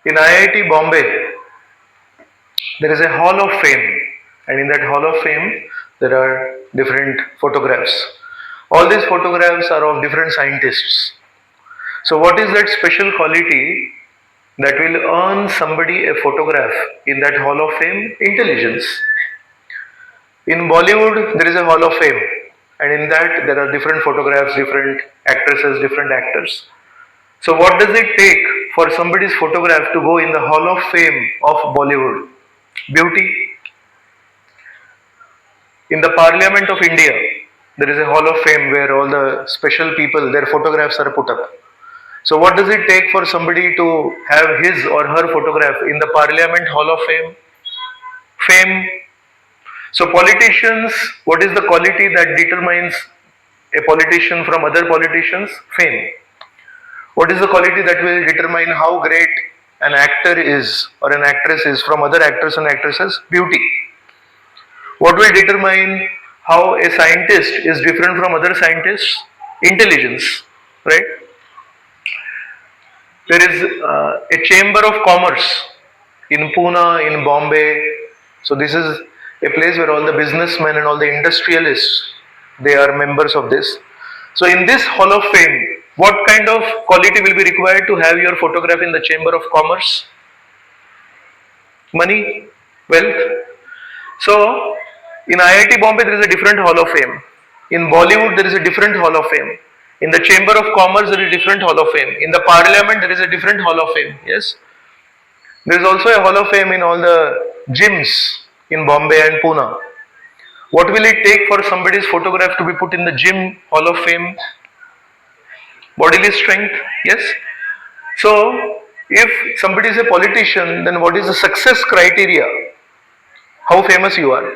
In IIT Bombay, there is a Hall of Fame, and in that Hall of Fame, there are different photographs. All these photographs are of different scientists. So, what is that special quality that will earn somebody a photograph in that Hall of Fame? Intelligence. In Bollywood, there is a Hall of Fame, and in that, there are different photographs, different actresses, different actors. So, what does it take for somebody's photograph to go in the Hall of Fame of Bollywood? Beauty. In the Parliament of India, there is a Hall of Fame where all the special people, their photographs are put up. So, what does it take for somebody to have his or her photograph in the Parliament Hall of Fame? Fame. So, politicians, what is the quality that determines a politician from other politicians? Fame. What is the quality that will determine how great an actor is or an actress is from other actors and actresses? Beauty. What will determine how a scientist is different from other scientists? Intelligence, right? There is a chamber of commerce in Pune, in Bombay. So this is a place where all the businessmen and all the industrialists, they are members of this. So in this Hall of Fame, what kind of quality will be required to have your photograph in the chamber of commerce? Money, wealth. So in IIT Bombay, there is a different Hall of Fame. In Bollywood, there is a different Hall of Fame. In the Chamber of Commerce, there is a different Hall of Fame. In the Parliament, there is a different Hall of Fame. Yes? There is also a Hall of Fame in all the gyms in Bombay and Pune. What will it take for somebody's photograph to be put in the gym Hall of Fame? Bodily strength, yes? So, if somebody is a politician, then what is the success criteria? How famous you are.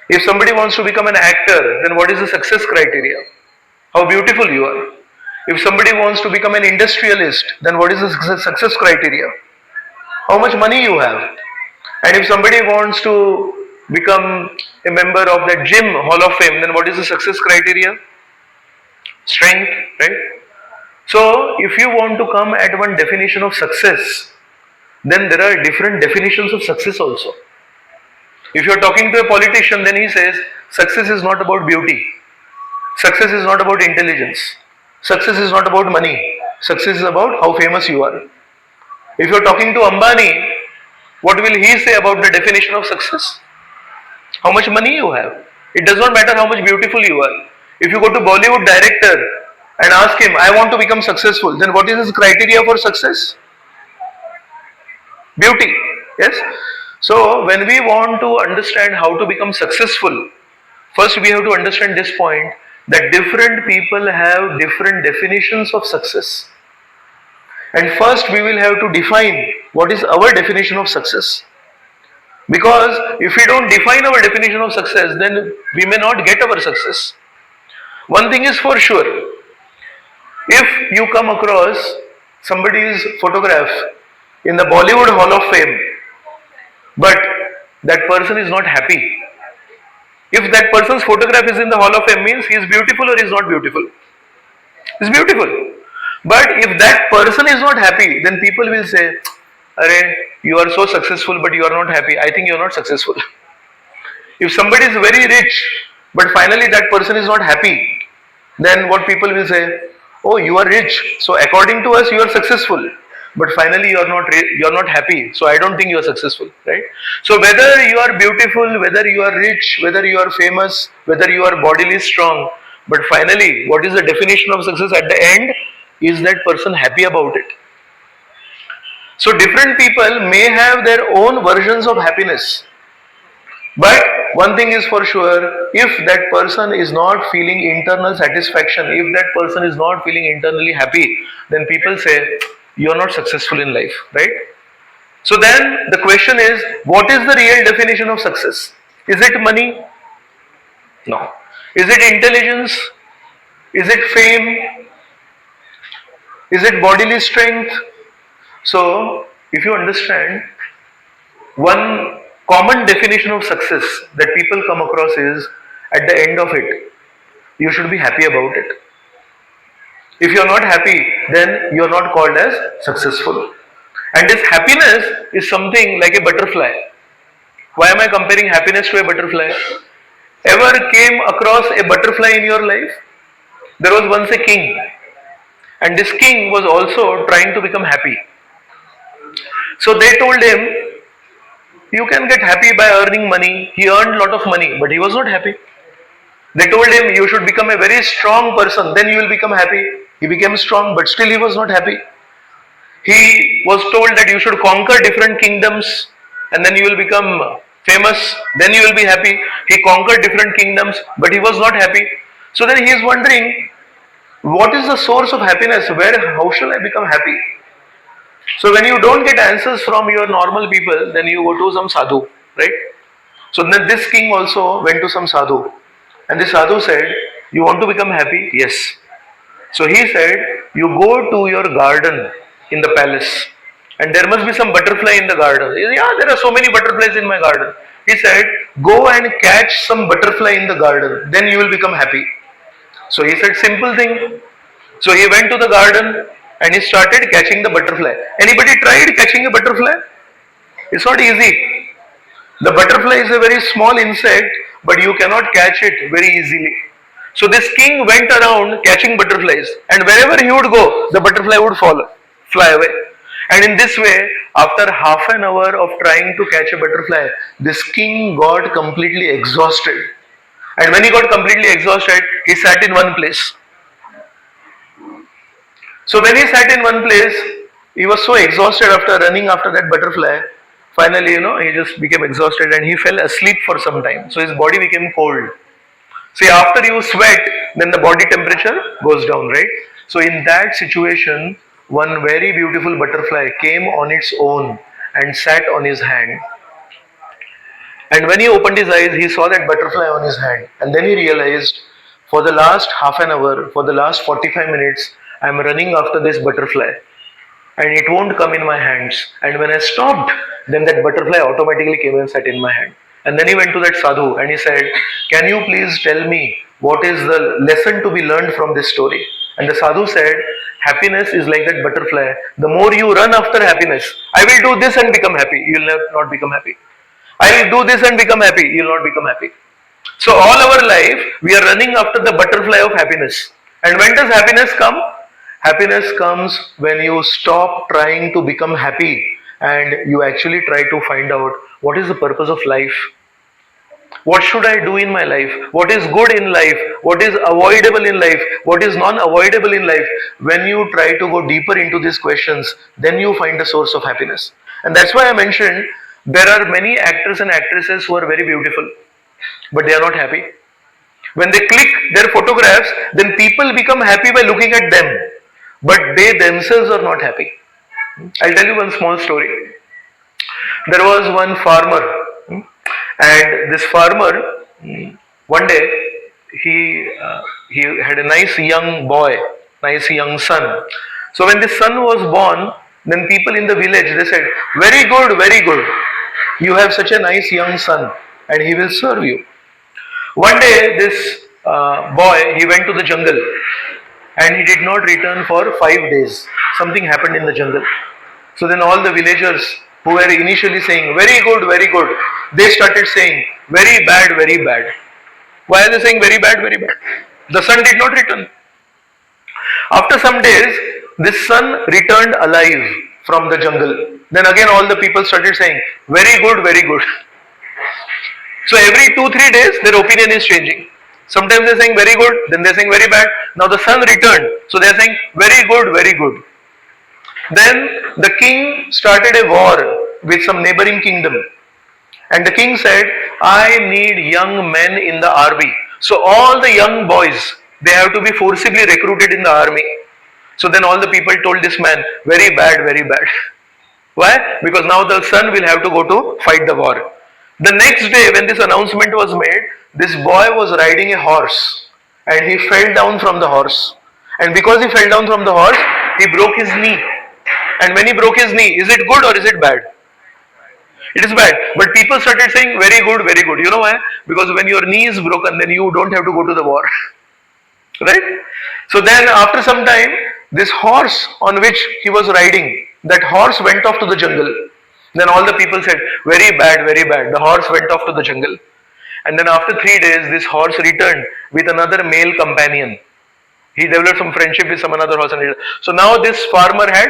If somebody wants to become an actor, then what is the success criteria? How beautiful you are. If somebody wants to become an industrialist, then what is the success criteria? How much money you have. And if somebody wants to become a member of that gym Hall of Fame, then what is the success criteria? Strength, right? So, if you want to come at one definition of success, then there are different definitions of success also. If you are talking to a politician, then he says, success is not about beauty. Success is not about intelligence. Success is not about money. Success is about how famous you are. If you are talking to Ambani, what will he say about the definition of success? How much money you have. It does not matter how much beautiful you are. If you go to Bollywood director and ask him, I want to become successful, then what is his criteria for success? Beauty. Yes? So, when we want to understand how to become successful, first we have to understand this point that different people have different definitions of success. And first we will have to define what is our definition of success. Because if we don't define our definition of success, then we may not get our success. One thing is for sure, if you come across somebody's photograph in the Bollywood Hall of Fame, but that person is not happy. If that person's photograph is in the Hall of Fame, means he is beautiful or he is not beautiful. He is beautiful. But if that person is not happy, then people will say, Arey, you are so successful but you are not happy. I think you are not successful. If somebody is very rich, but finally that person is not happy, then what people will say, oh, you are rich, so according to us you are successful. But finally you are not happy, so I don't think you are successful, right? So whether you are beautiful, whether you are rich, whether you are famous, whether you are bodily strong, but finally what is the definition of success at the end? Is that person happy about it? So different people may have their own versions of happiness, but one thing is for sure, if that person is not feeling internal satisfaction, if that person is not feeling internally happy, then people say, you are not successful in life, right? So then the question is, what is the real definition of success? Is it money? No. Is it intelligence? Is it fame? Is it bodily strength? So, if you understand, one common definition of success that people come across is, at the end of it, you should be happy about it. If you are not happy, then you are not called as successful. And this happiness is something like a butterfly. Why am I comparing happiness to a butterfly? Ever came across a butterfly in your life? There was once a king, and this king was also trying to become happy. So they told him, you can get happy by earning money. He earned a lot of money, but he was not happy. They told him, you should become a very strong person, then you will become happy. He became strong, but still he was not happy. He was told that you should conquer different kingdoms and then you will become famous, then you will be happy. He conquered different kingdoms, but he was not happy. So then he is wondering, what is the source of happiness? How shall I become happy? So when you don't get answers from your normal people, then you go to some sadhu, right? So then this king also went to some sadhu, and the sadhu said, you want to become happy? Yes. So he said, you go to your garden in the palace, and there must be some butterfly in the garden. Yeah, there are so many butterflies in my garden. He said, go and catch some butterfly in the garden, then you will become happy. So he said, simple thing. So he went to the garden and he started catching the butterfly. Anybody tried catching a butterfly? It's not easy. The butterfly is a very small insect, but you cannot catch it very easily. So this king went around catching butterflies, and wherever he would go, the butterfly would fly away. And in this way, after half an hour of trying to catch a butterfly, this king got completely exhausted. And when he got completely exhausted, he sat in one place. So when he sat in one place, he was so exhausted after running after that butterfly. Finally, he just became exhausted and he fell asleep for some time. So his body became cold. See, after you sweat, then the body temperature goes down, right? So in that situation, one very beautiful butterfly came on its own and sat on his hand. And when he opened his eyes, he saw that butterfly on his hand. And then he realized, for the last half an hour, for the last 45 minutes, I am running after this butterfly. And it won't come in my hands. And when I stopped, then that butterfly automatically came and sat in my hand. And then he went to that sadhu and he said, can you please tell me what is the lesson to be learned from this story? And the sadhu said, happiness is like that butterfly. The more you run after happiness, I will do this and become happy. You will not become happy. I will do this and become happy. You will not become happy. So all our life, we are running after the butterfly of happiness. And when does happiness come? Happiness comes when you stop trying to become happy and you actually try to find out what is the purpose of life. What should I do in my life? What is good in life? What is avoidable in life? What is non-avoidable in life? When you try to go deeper into these questions, then you find the source of happiness. And that's why I mentioned there are many actors and actresses who are very beautiful, but they are not happy. When they click their photographs, then people become happy by looking at them, but they themselves are not happy. I'll tell you one small story. There was one farmer, and this farmer, one day, he had a nice young boy, nice young son. So when the son was born, then people in the village, they said, very good, very good. You have such a nice young son and he will serve you. One day this boy, he went to the jungle and he did not return for 5 days. Something happened in the jungle. So then all the villagers who were initially saying, very good, they started saying, very bad, very bad. Why are they saying very bad, very bad? The son did not return. After some days, this son returned alive from the jungle. Then again all the people started saying, very good, very good. So every 2-3 days, their opinion is changing. Sometimes they're saying very good, then they're saying very bad. Now the son returned, so they're saying very good, very good. Then the king started a war with some neighboring kingdom. And the king said, I need young men in the army. So all the young boys, they have to be forcibly recruited in the army. So then all the people told this man, very bad, very bad. Why? Because now the son will have to go to fight the war. The next day when this announcement was made, this boy was riding a horse and he fell down from the horse. And because he fell down from the horse, he broke his knee. And when he broke his knee, is it good or is it bad? It is bad. But people started saying very good, very good. You know why? Because when your knee is broken, then you don't have to go to the war. Right? So then after some time, this horse on which he was riding, that horse went off to the jungle. Then all the people said, very bad, very bad. The horse went off to the jungle. And then after 3 days, this horse returned with another male companion. He developed some friendship with some another horse. So now this farmer had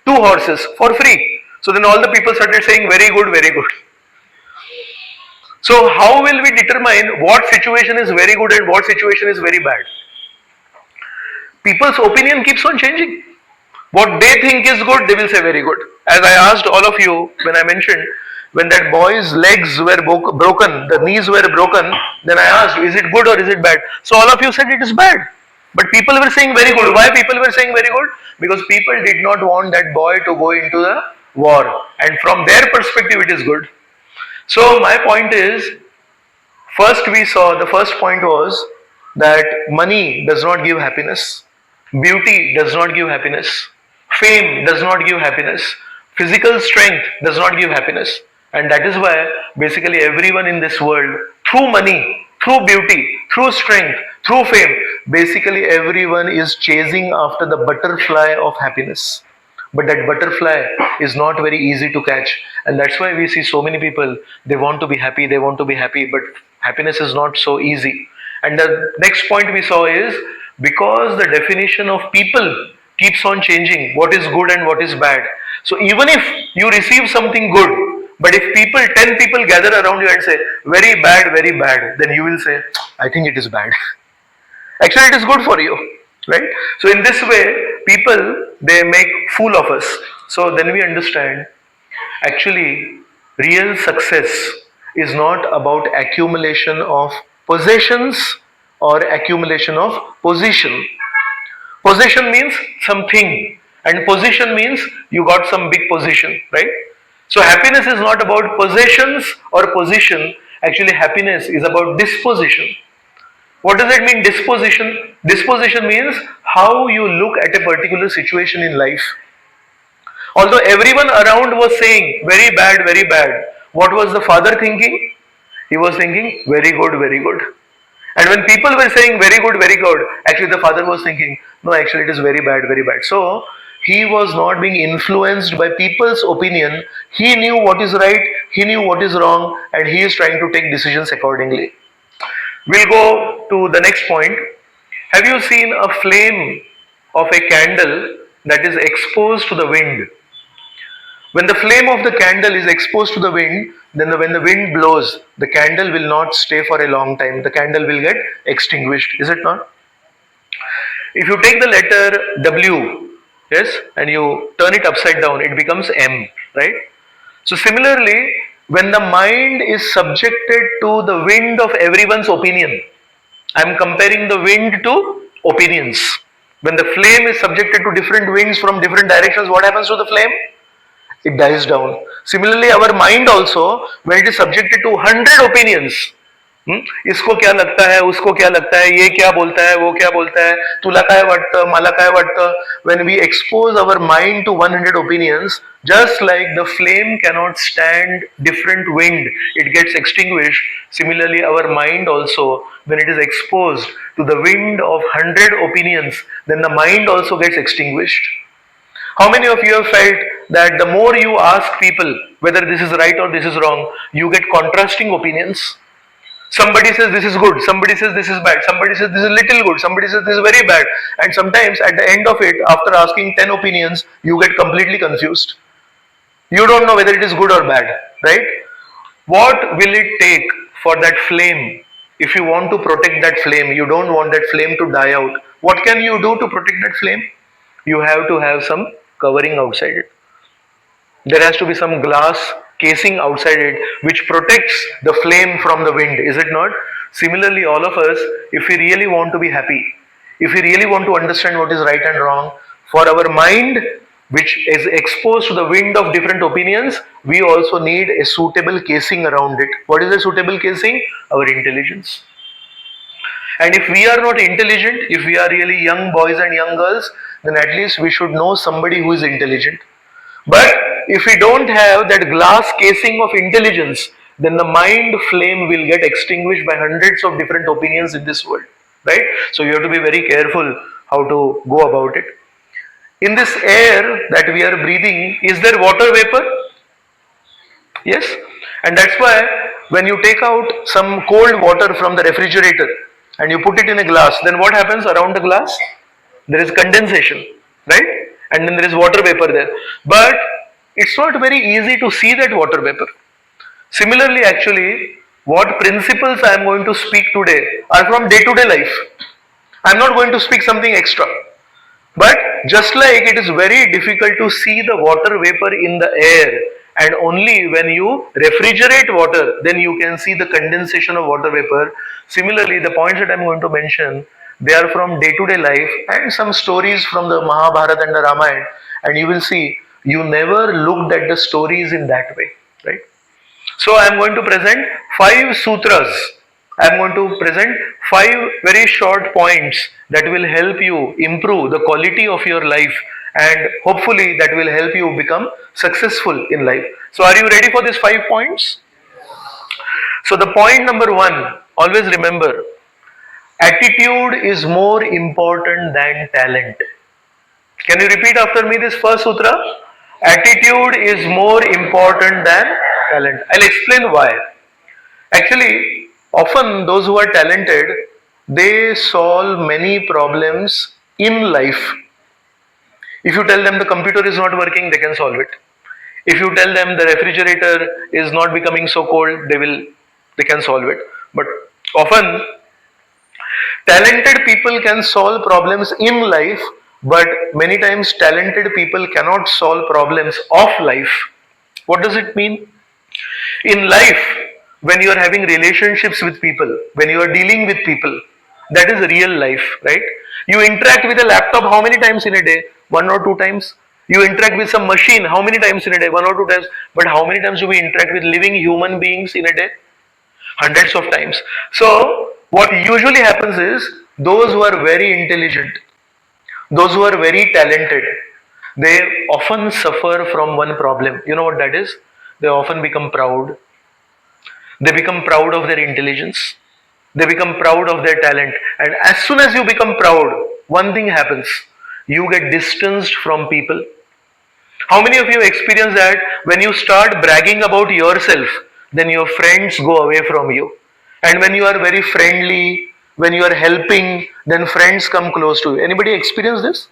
2 horses for free. So then all the people started saying, very good, very good. So how will we determine what situation is very good and what situation is very bad? People's opinion keeps on changing. What they think is good, they will say very good. As I asked all of you when I mentioned, when that boy's legs were broken, the knees were broken, then I asked, is it good or is it bad? So all of you said it is bad. But people were saying very good. Why people were saying very good? Because people did not want that boy to go into the war. And from their perspective, it is good. So my point is, the first point was that money does not give happiness. Beauty does not give happiness. Fame does not give happiness. Physical strength does not give happiness. And that is why basically everyone in this world, through money, through beauty, through strength, through fame, basically everyone is chasing after the butterfly of happiness. But that butterfly is not very easy to catch. And that's why we see so many people, they want to be happy, but happiness is not so easy. And the next point we saw is, because the definition of people keeps on changing, what is good and what is bad. So even if you receive something good, but if 10 people gather around you and say, very bad, then you will say, I think it is bad. Actually, it is good for you, right? So in this way, people, they make fool of us. So then we understand, actually, real success is not about accumulation of possessions or accumulation of position. Possession means something, and position means you got some big position, right? So happiness is not about possessions or position. Actually, happiness is about disposition. What does it mean, disposition? Disposition means how you look at a particular situation in life. Although everyone around was saying very bad, what was the father thinking? He was thinking very good, very good. And when people were saying very good, actually the father was thinking, no, actually it is very bad, very bad. So he was not being influenced by people's opinion. He knew what is right, he knew what is wrong, and he is trying to take decisions accordingly. We'll go to the next point. Have you seen a flame of a candle that is exposed to the wind? When the flame of the candle is exposed to the wind, then when the wind blows, the candle will not stay for a long time. The candle will get extinguished, is it not? If you take the letter W, yes, and you turn it upside down, it becomes M, right? So similarly, when the mind is subjected to the wind of everyone's opinion, I am comparing the wind to opinions. When the flame is subjected to different winds from different directions, what happens to the flame? It dies down. Similarly, our mind also, when it is subjected to 100 opinions, इसको क्या लगता है, उसको क्या लगता है, ये क्या बोलता है, वो क्या बोलता है, तुला काय वाटतं, मला काय वाटतं. When we expose our mind to 100 opinions, just like the flame cannot stand different wind, it gets extinguished. Similarly, our mind also, when it is exposed to the wind of 100 opinions, then the mind also gets extinguished. How many of you have felt that the more you ask people whether this is right or this is wrong, you get contrasting opinions? Somebody says this is good, somebody says this is bad, somebody says this is little good, somebody says this is very bad, and sometimes at the end of it, after asking 10 opinions, you get completely confused. You don't know whether it is good or bad, right? What will it take for that flame? If you want to protect that flame, you don't want that flame to die out, what can you do to protect that flame? You have to have some covering outside it. There has to be some glass casing outside it which protects the flame from the wind, is it not? Similarly, all of us, if we really want to be happy, if we really want to understand what is right and wrong, for our mind, which is exposed to the wind of different opinions, we also need a suitable casing around it. What is a suitable casing? Our intelligence. And if we are not intelligent, if we are really young boys and young girls, then at least we should know somebody who is intelligent. But if we don't have that glass casing of intelligence, then the mind flame will get extinguished by hundreds of different opinions in this world, right? So you have to be very careful how to go about it. In this air that we are breathing, is there water vapor? Yes. And that's why when you take out some cold water from the refrigerator and you put it in a glass, then what happens around the glass? There is condensation, right? And then there is water vapor there. But it's not very easy to see that water vapor. Similarly, actually, what principles I am going to speak today are from day to day life. I am not going to speak something extra. But just like it is very difficult to see the water vapor in the air, and only when you refrigerate water, then you can see the condensation of water vapor. Similarly, the points that I am going to mention, they are from day to day life and some stories from the Mahabharata and the Ramayana, and you will see you never looked at the stories in that way, right? So I am going to present 5 sutras. I am going to present 5 very short points that will help you improve the quality of your life, and hopefully that will help you become successful in life. So are you ready for these 5 points? So the point number 1, always remember, attitude is more important than talent. Can you repeat after me this first sutra? Attitude is more important than talent. I'll explain why. Actually, often those who are talented, they solve many problems in life. If you tell them the computer is not working, they can solve it. If you tell them the refrigerator is not becoming so cold, they can solve it. But often talented people can solve problems in life, but many times talented people cannot solve problems of life. What does it mean? In life, when you are having relationships with people, when you are dealing with people, that is real life, right? You interact with a laptop how many times in a day? 1 or 2 times. You interact with some machine how many times in a day? 1 or 2 times. But how many times do we interact with living human beings in a day? Hundreds of times. So, what usually happens is those who are very intelligent, those who are very talented, they often suffer from one problem. You know what that is? They often become proud. They become proud of their intelligence. They become proud of their talent. And as soon as you become proud, one thing happens. You get distanced from people. How many of you experience that when you start bragging about yourself, then your friends go away from you? And when you are very friendly, when you are helping, then friends come close to you. Anybody experience this?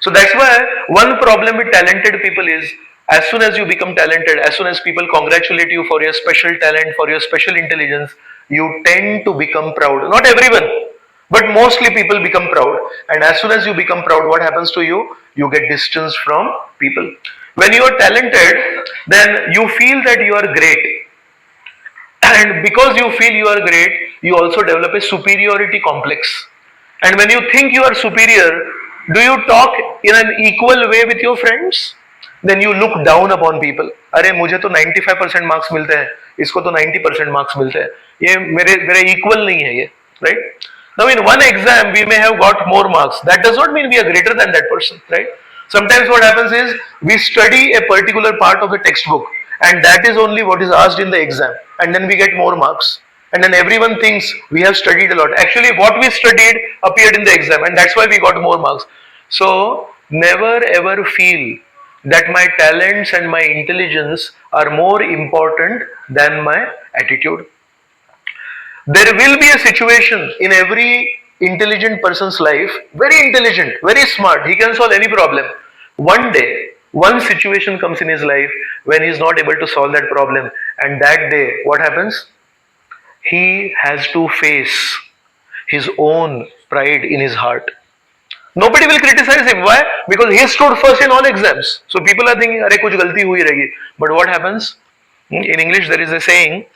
So that's why one problem with talented people is, as soon as you become talented, as soon as people congratulate you for your special talent, for your special intelligence, you tend to become proud. Not everyone, but mostly people become proud. And as soon as you become proud, what happens to you? You get distanced from people. When you are talented, then you feel that you are great. And because you feel you are great, you also develop a superiority complex. And when you think you are superior, do you talk in an equal way with your friends? Then you look down upon people. अरे मुझे तो 95% marks मिलते हैं, इसको तो 90% marks मिलते हैं, ये मेरे मेरे इक्वल नहीं है ये, right? Now in one exam we may have got more marks. That does not mean we are greater than that person, right? Sometimes what happens is we study a particular part of the textbook, and that is only what is asked in the exam, and then we get more marks. And then everyone thinks we have studied a lot. Actually, what we studied appeared in the exam, and that's why we got more marks. So, never ever feel that my talents and my intelligence are more important than my attitude. There will be a situation in every intelligent person's life, very intelligent, very smart, he can solve any problem. One day, one situation comes in his life when he is not able to solve that problem, and that day, what happens? He has to face his own pride in his heart. Nobody will criticize him. Why? Because he stood first in all exams. So people are thinking, "Arey, kuch galti hui rahi." But what happens? In English, there is a saying: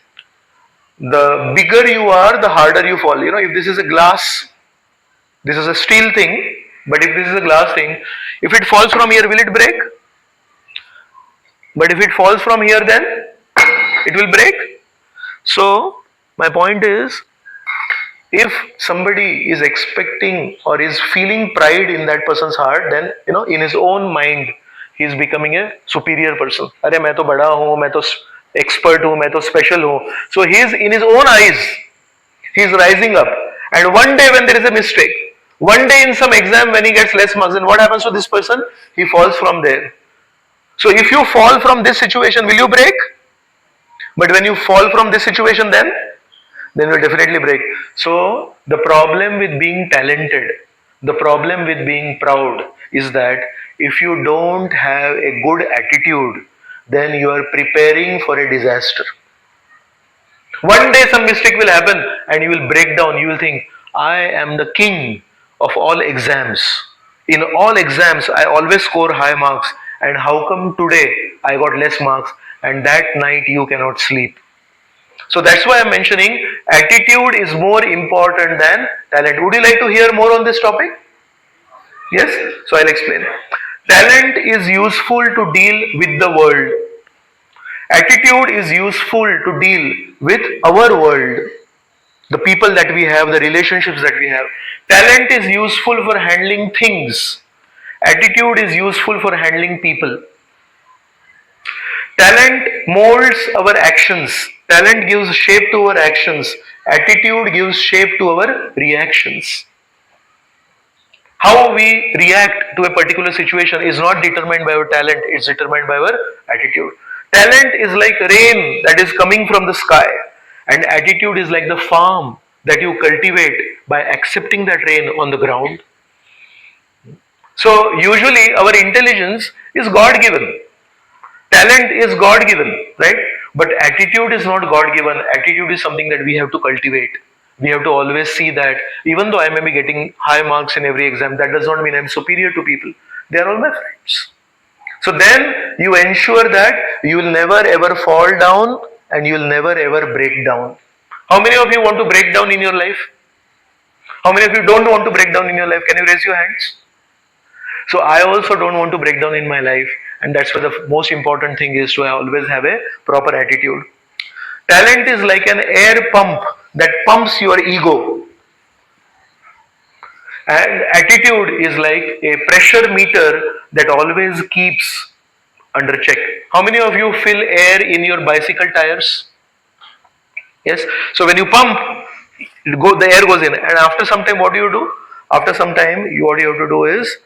"The bigger you are, the harder you fall." You know, if this is a glass, this is a steel thing. But if this is a glass thing, if it falls from here, will it break? But if it falls from here, then it will break. So my point is, if somebody is expecting or is feeling pride in that person's heart, then in his own mind he is becoming a superior person. अरे मैं तो बड़ा हूँ, मैं तो expert हूँ, मैं तो special हूँ. So he is in his own eyes, he is rising up. And one day when there is a mistake, One day in some exam, when he gets less marks, then what happens to this person? He falls from there. So if you fall from this situation, will you break? But when you fall from this situation, then you'll definitely break. So the problem with being talented, the problem with being proud is that if you don't have a good attitude, then you are preparing for a disaster. One day some mistake will happen and you will break down. You will think, I am the king of all exams. In all exams, I always score high marks. And how come today I got less marks? And that night you cannot sleep. So that's why I'm mentioning attitude is more important than talent. Would you like to hear more on this topic? Yes? So I'll explain. Talent is useful to deal with the world. Attitude is useful to deal with our world, the people that we have, the relationships that we have. Talent is useful for handling things. Attitude is useful for handling people. Talent molds our actions. Talent gives shape to our actions. Attitude gives shape to our reactions. How we react to a particular situation is not determined by our talent, it's determined by our attitude. Talent is like rain that is coming from the sky, and attitude is like the farm that you cultivate by accepting that rain on the ground. So, usually, our intelligence is God given, talent is God given, right? But attitude is not God given, attitude is something that we have to cultivate. We have to always see that even though I may be getting high marks in every exam, that does not mean I'm superior to people. They are all my friends. So then you ensure that you will never ever fall down and you will never ever break down. How many of you want to break down in your life? How many of you don't want to break down in your life? Can you raise your hands? So I also don't want to break down in my life, and that's why the most important thing is to always have a proper attitude. Talent is like an air pump that pumps your ego, and attitude is like a pressure meter that always keeps under check. How many of you fill air in your bicycle tires? Yes. So when you pump, the air goes in, and after some time, what do you do? After some time, what you have to do is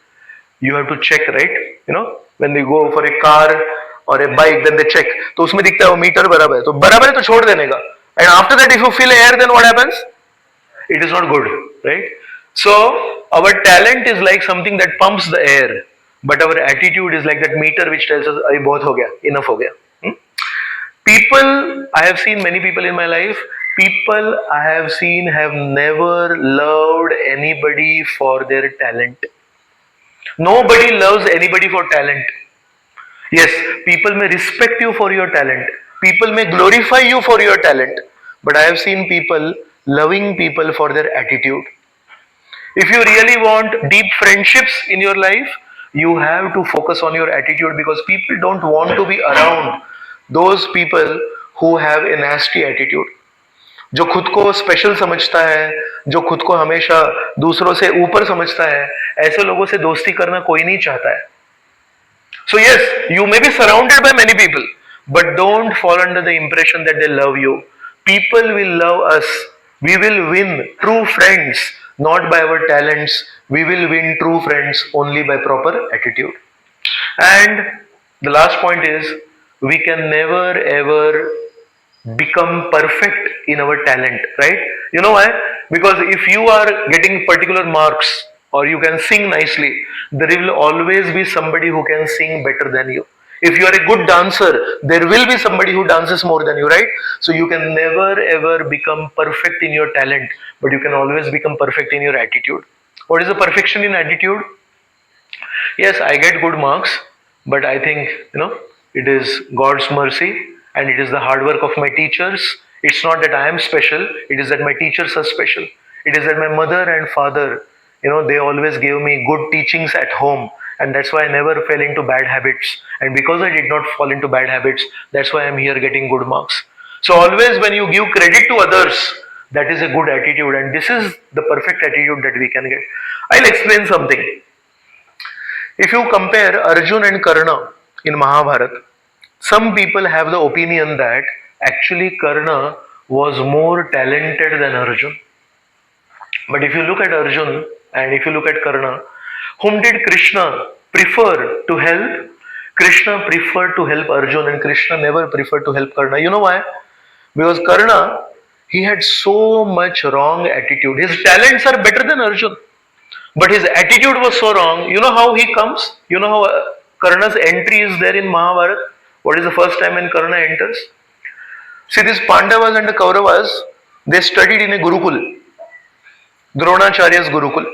you have to check, right? You know, when they go for a car or a bike, then they check. तो उसमें दिखता है वो metre बराबर है, तो बराबर है तो छोड़ देने का. And after that, if you fill air, then what happens? It is not good, right? So our talent is like something that pumps the air, but our attitude is like that meter which tells us, "अरे बहुत हो गया, enough हो गया." People, I have seen many people in my life. People I have seen have never loved anybody for their talent. Nobody loves anybody for talent. Yes, people may respect you for your talent. People may glorify you for your talent. But I have seen people loving people for their attitude. If you really want deep friendships in your life, you have to focus on your attitude, because people don't want to be around those people who have a nasty attitude. जो खुद को special समझता है, जो खुद को हमेशा दूसरों से ऊपर समझता है, ऐसे लोगों से दोस्ती करना कोई नहीं चाहता है. So yes, you may be surrounded by many people, but don't fall under the impression that they love you. People will love us. We will win true friends not by our talents. We will win true friends only by proper attitude. And the last point is, we can never ever become perfect in our talent, right? You know why? Because if you are getting particular marks or you can sing nicely, there will always be somebody who can sing better than you. If you are a good dancer, there will be somebody who dances more than you, right? So you can never ever become perfect in your talent, but you can always become perfect in your attitude. What is the perfection in attitude? Yes, I get good marks, but I think, it is God's mercy and it is the hard work of my teachers. It's not that I am special, it is that my teachers are special. It is that my mother and father, they always gave me good teachings at home, and that's why I never fell into bad habits. And because I did not fall into bad habits, that's why I'm here getting good marks. So always when you give credit to others, that is a good attitude, and this is the perfect attitude that we can get. I'll explain something. If you compare Arjun and Karna in Mahabharata, some people have the opinion that actually Karna was more talented than Arjun. But if you look at Arjun, And if you look at Karna, whom did Krishna prefer to help? Krishna preferred to help Arjun, and Krishna never preferred to help Karna. You know why? Because Karna, he had so much wrong attitude. His talents are better than Arjun, but his attitude was so wrong. You know how he comes? You know how Karna's entry is there in Mahabharata? What is the first time when Karna enters? See, these Pandavas and the Kauravas, they studied in a Gurukul, Dronacharya's Gurukul.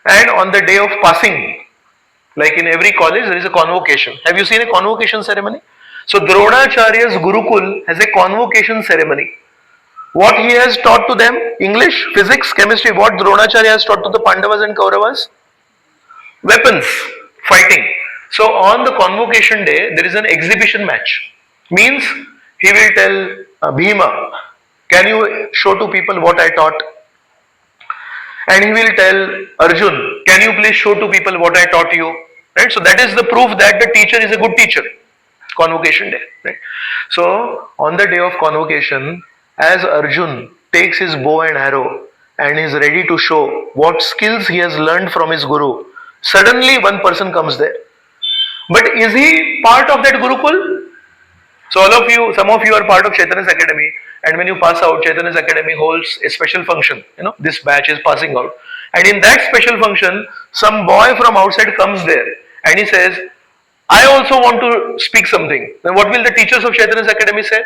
And on the day of passing, like in every college, there is a convocation. Have you seen a convocation ceremony? So Dronacharya's Gurukul has a convocation ceremony. What he has taught to them? English, physics, chemistry. What Dronacharya has taught to the Pandavas and Kauravas? Weapons, fighting. So on the convocation day, there is an exhibition match. Means he will tell Bhima, can you show to people what I taught? And he will tell Arjun, can you please show to people what I taught you? Right? So that is the proof that the teacher is a good teacher. Convocation day. Right? So on the day of convocation, as Arjun takes his bow and arrow and is ready to show what skills he has learned from his guru, suddenly one person comes there. But is he part of that Gurukul? So all of you, some of you are part of Chaitanya's Academy, and when you pass out, Chaitanya's Academy holds a special function. This batch is passing out. And in that special function, some boy from outside comes there and he says, I also want to speak something. Then what will the teachers of Chaitanya's Academy say?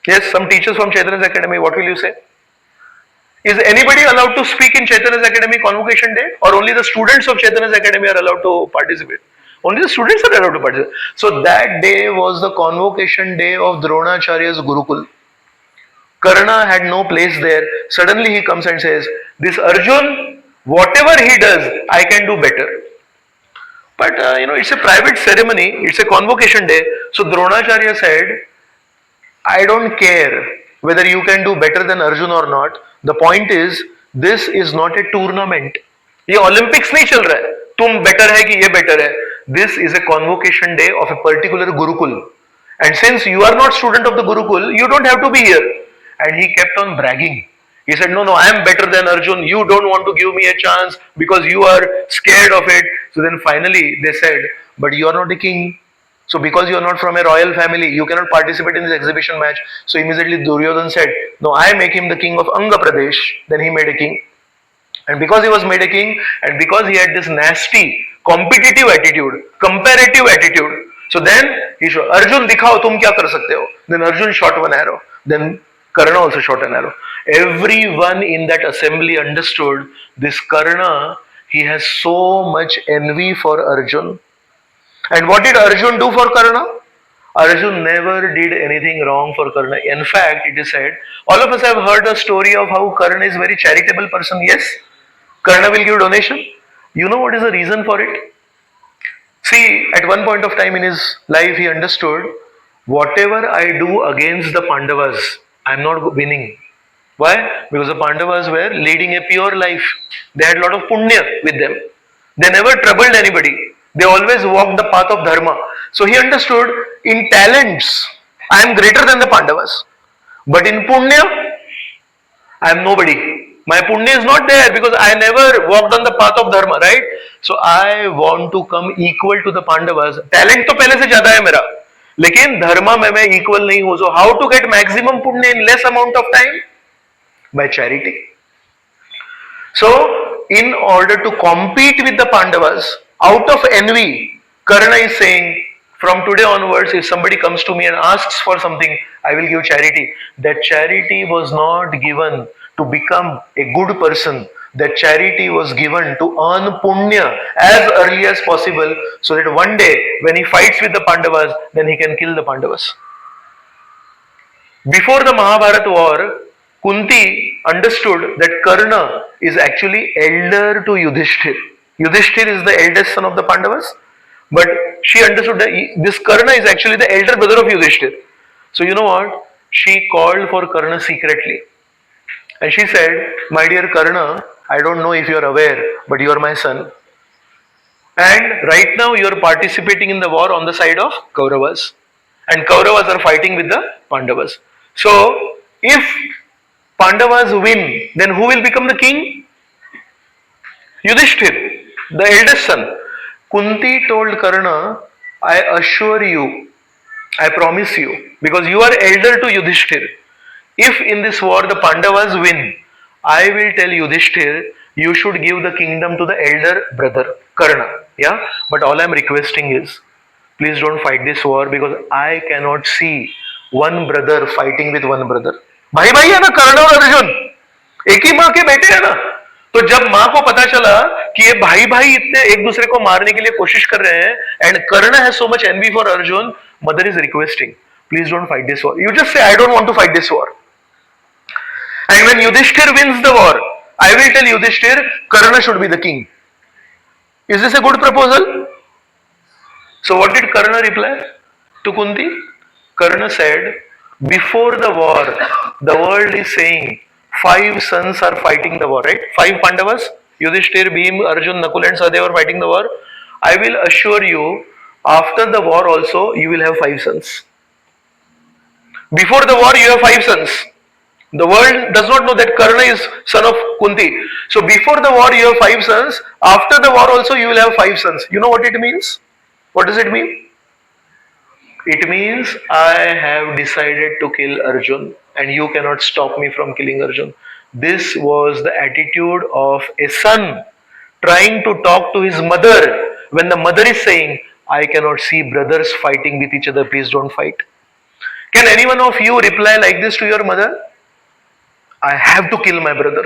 Yes, some teachers from Chaitanya's Academy, what will you say? Is anybody allowed to speak in Chaitanya's Academy convocation day, or only the students of Chaitanya's Academy are allowed to participate? Only the students are allowed to participate. So that day was the convocation day of Dronacharya's Gurukul. Karna had no place there. Suddenly he comes and says, this Arjun, whatever he does, I can do better. But it's a private ceremony, it's a convocation day. So Dronacharya said, I don't care whether you can do better than Arjun or not. The point is, this is not a tournament. ये Olympics नहीं चल रहा है. तुम better है कि ये better है. This is a convocation day of a particular Gurukul. And since you are not student of the Gurukul, you don't have to be here. And he kept on bragging. He said, no, I am better than Arjun. You don't want to give me a chance because you are scared of it. So then finally they said, but you are not a king. So because you are not from a royal family, you cannot participate in this exhibition match. So immediately Duryodhan said, no, I make him the king of Anga Pradesh. Then he made a king. And because he was made a king, and because he had this nasty, competitive attitude, comparative attitude, so then he showed, Arjun, dikhao, tum kya kar sakte ho? Then Arjun shot one arrow. Then Karna also shot an arrow. Everyone in that assembly understood this Karna, he has so much envy for Arjun. And what did Arjun do for Karna? Arjun never did anything wrong for Karna. In fact, it is said, all of us have heard a story of how Karna is a very charitable person. Yes, Karna will give donation. You know what is the reason for it? See, at one point of time in his life, he understood, whatever I do against the Pandavas, I am not winning. Why? Because the Pandavas were leading a pure life. They had a lot of punya with them. They never troubled anybody. They always walked the path of dharma. So he understood, in talents, I am greater than the Pandavas. But in punya, I am nobody. My punya is not there because I never walked on the path of dharma, right? So I want to come equal to the Pandavas. Talent तो पहले से ज़्यादा है मेरा, लेकिन धर्मा में मैं equal नहीं हूँ. So how to get maximum punya in less amount of time? By charity. So in order to compete with the Pandavas, out of envy, Karna is saying, from today onwards, if somebody comes to me and asks for something, I will give charity. That charity was not given to become a good person. That charity was given to earn punya as early as possible, so that one day when he fights with the Pandavas, then he can kill the Pandavas. Before the Mahabharata war, Kunti understood that Karna is actually elder to Yudhishthir. Yudhishthir is the eldest son of the Pandavas, but she understood that this Karna is actually the elder brother of Yudhishthir. So you know what? She called for Karna secretly. And she said, my dear Karna, I don't know if you are aware, but you are my son. And right now you are participating in the war on the side of Kauravas. And Kauravas are fighting with the Pandavas. So if Pandavas win, then who will become the king? Yudhishthir, the eldest son. Kunti told Karna, I assure you, I promise you, because you are elder to Yudhishthir. If in this war the Pandavas win, I will tell Yudhishthir, you should give the kingdom to the elder brother, Karna. Yeah? But all I am requesting is, please don't fight this war because I cannot see one brother fighting with one brother. भाई भाई है ना कर्ण और अर्जुन, एक ही माँ के बेटे हैं ना. तो जब माँ को पता चला कि ये भाई भाई इतने एक दूसरे को मारने के लिए कोशिश कर रहे हैं and Karna has so much envy for Arjun, mother is requesting, please don't fight this war. You just say I don't want to fight this war. And when Yudhishthir wins the war, I will tell Yudhishthir Karna should be the king. Is this a good proposal? So what did Karna reply to Kunti? Karna said, before the war, the world is saying 5 sons are fighting the war, right? 5 Pandavas, Yudhishthir, Bhim, Arjun, Nakul and Sahadeva are fighting the war. I will assure you, after the war also, you will have 5 sons. Before the war, you have 5 sons. The world does not know that Karna is son of Kunti. So before the war, you have 5 sons. After the war also, you will have 5 sons. You know what it means? What does it mean? It means I have decided to kill Arjun and you cannot stop me from killing Arjun. This was the attitude of a son trying to talk to his mother when the mother is saying, I cannot see brothers fighting with each other, please don't fight. Can any one of you reply like this to your mother? I have to kill my brother.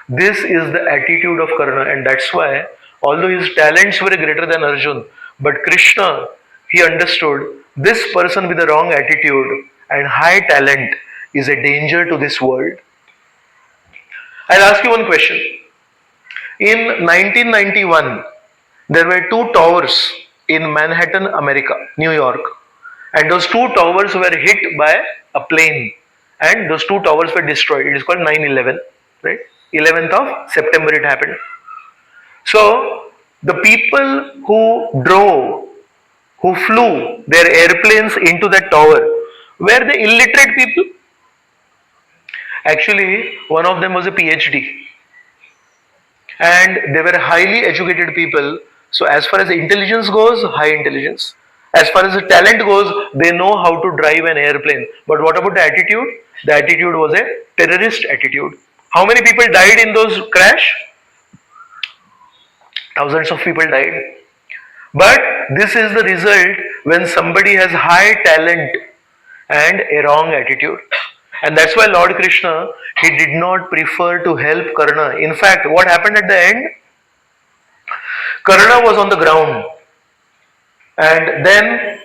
This is the attitude of Karna, and that's why although his talents were greater than Arjun, but Krishna, he understood this person with the wrong attitude and high talent is a danger to this world. I'll ask you one question. In 1991, there were 2 towers in Manhattan, America, New York. And those 2 towers were hit by a plane. And those 2 towers were destroyed. It is called 9/11. Right? 11th of September it happened. So, the people who drove, who flew their airplanes into that tower, were the illiterate people. Actually, one of them was a PhD. And they were highly educated people. So as far as intelligence goes, high intelligence. As far as the talent goes, they know how to drive an airplane. But what about the attitude? The attitude was a terrorist attitude. How many people died in those crash? Thousands of people died. But this is the result when somebody has high talent and a wrong attitude. And that's why Lord Krishna, he did not prefer to help Karna. In fact, what happened at the end? Karna was on the ground. And then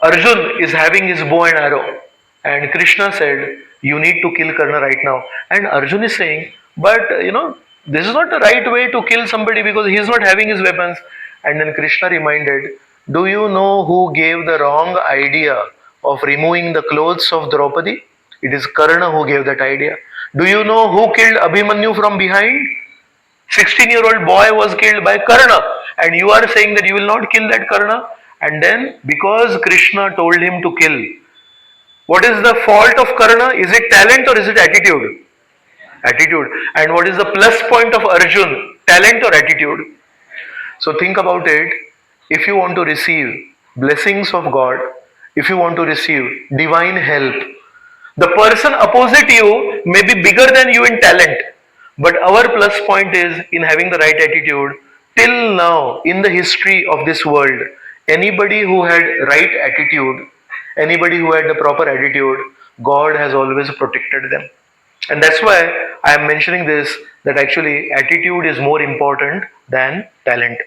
Arjun is having his bow and arrow. And Krishna said, you need to kill Karna right now. And Arjun is saying, but this is not the right way to kill somebody because he is not having his weapons. And then Krishna reminded, do you know who gave the wrong idea of removing the clothes of Draupadi? It is Karna who gave that idea. Do you know who killed Abhimanyu from behind? 16-year-old boy was killed by Karna. And you are saying that you will not kill that Karna? And then because Krishna told him to kill, what is the fault of Karna? Is it talent or is it attitude? Attitude. And what is the plus point of Arjun? Talent or attitude? So think about it. If you want to receive blessings of God, if you want to receive divine help, the person opposite you may be bigger than you in talent, but our plus point is in having the right attitude. Till now, in the history of this world, anybody who had right attitude, anybody who had the proper attitude, God has always protected them. And that's why I am mentioning this, that actually attitude is more important than talent.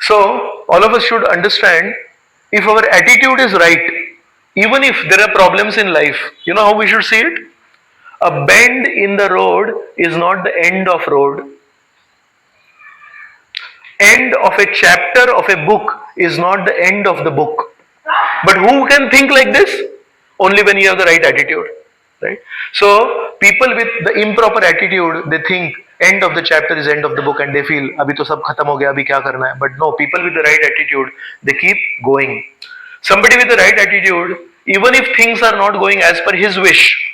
So all of us should understand, if our attitude is right, even if there are problems in life, you know how we should see it? A bend in the road is not the end of road. End of a chapter of a book is not the end of the book. But who can think like this? Only when you have the right attitude. Right? So people with the improper attitude, they think end of the chapter is end of the book and they feel abhi to sab khatam ho gaya, abhi kya karna hai. But no, people with the right attitude, they keep going. Somebody with the right attitude, even if things are not going as per his wish,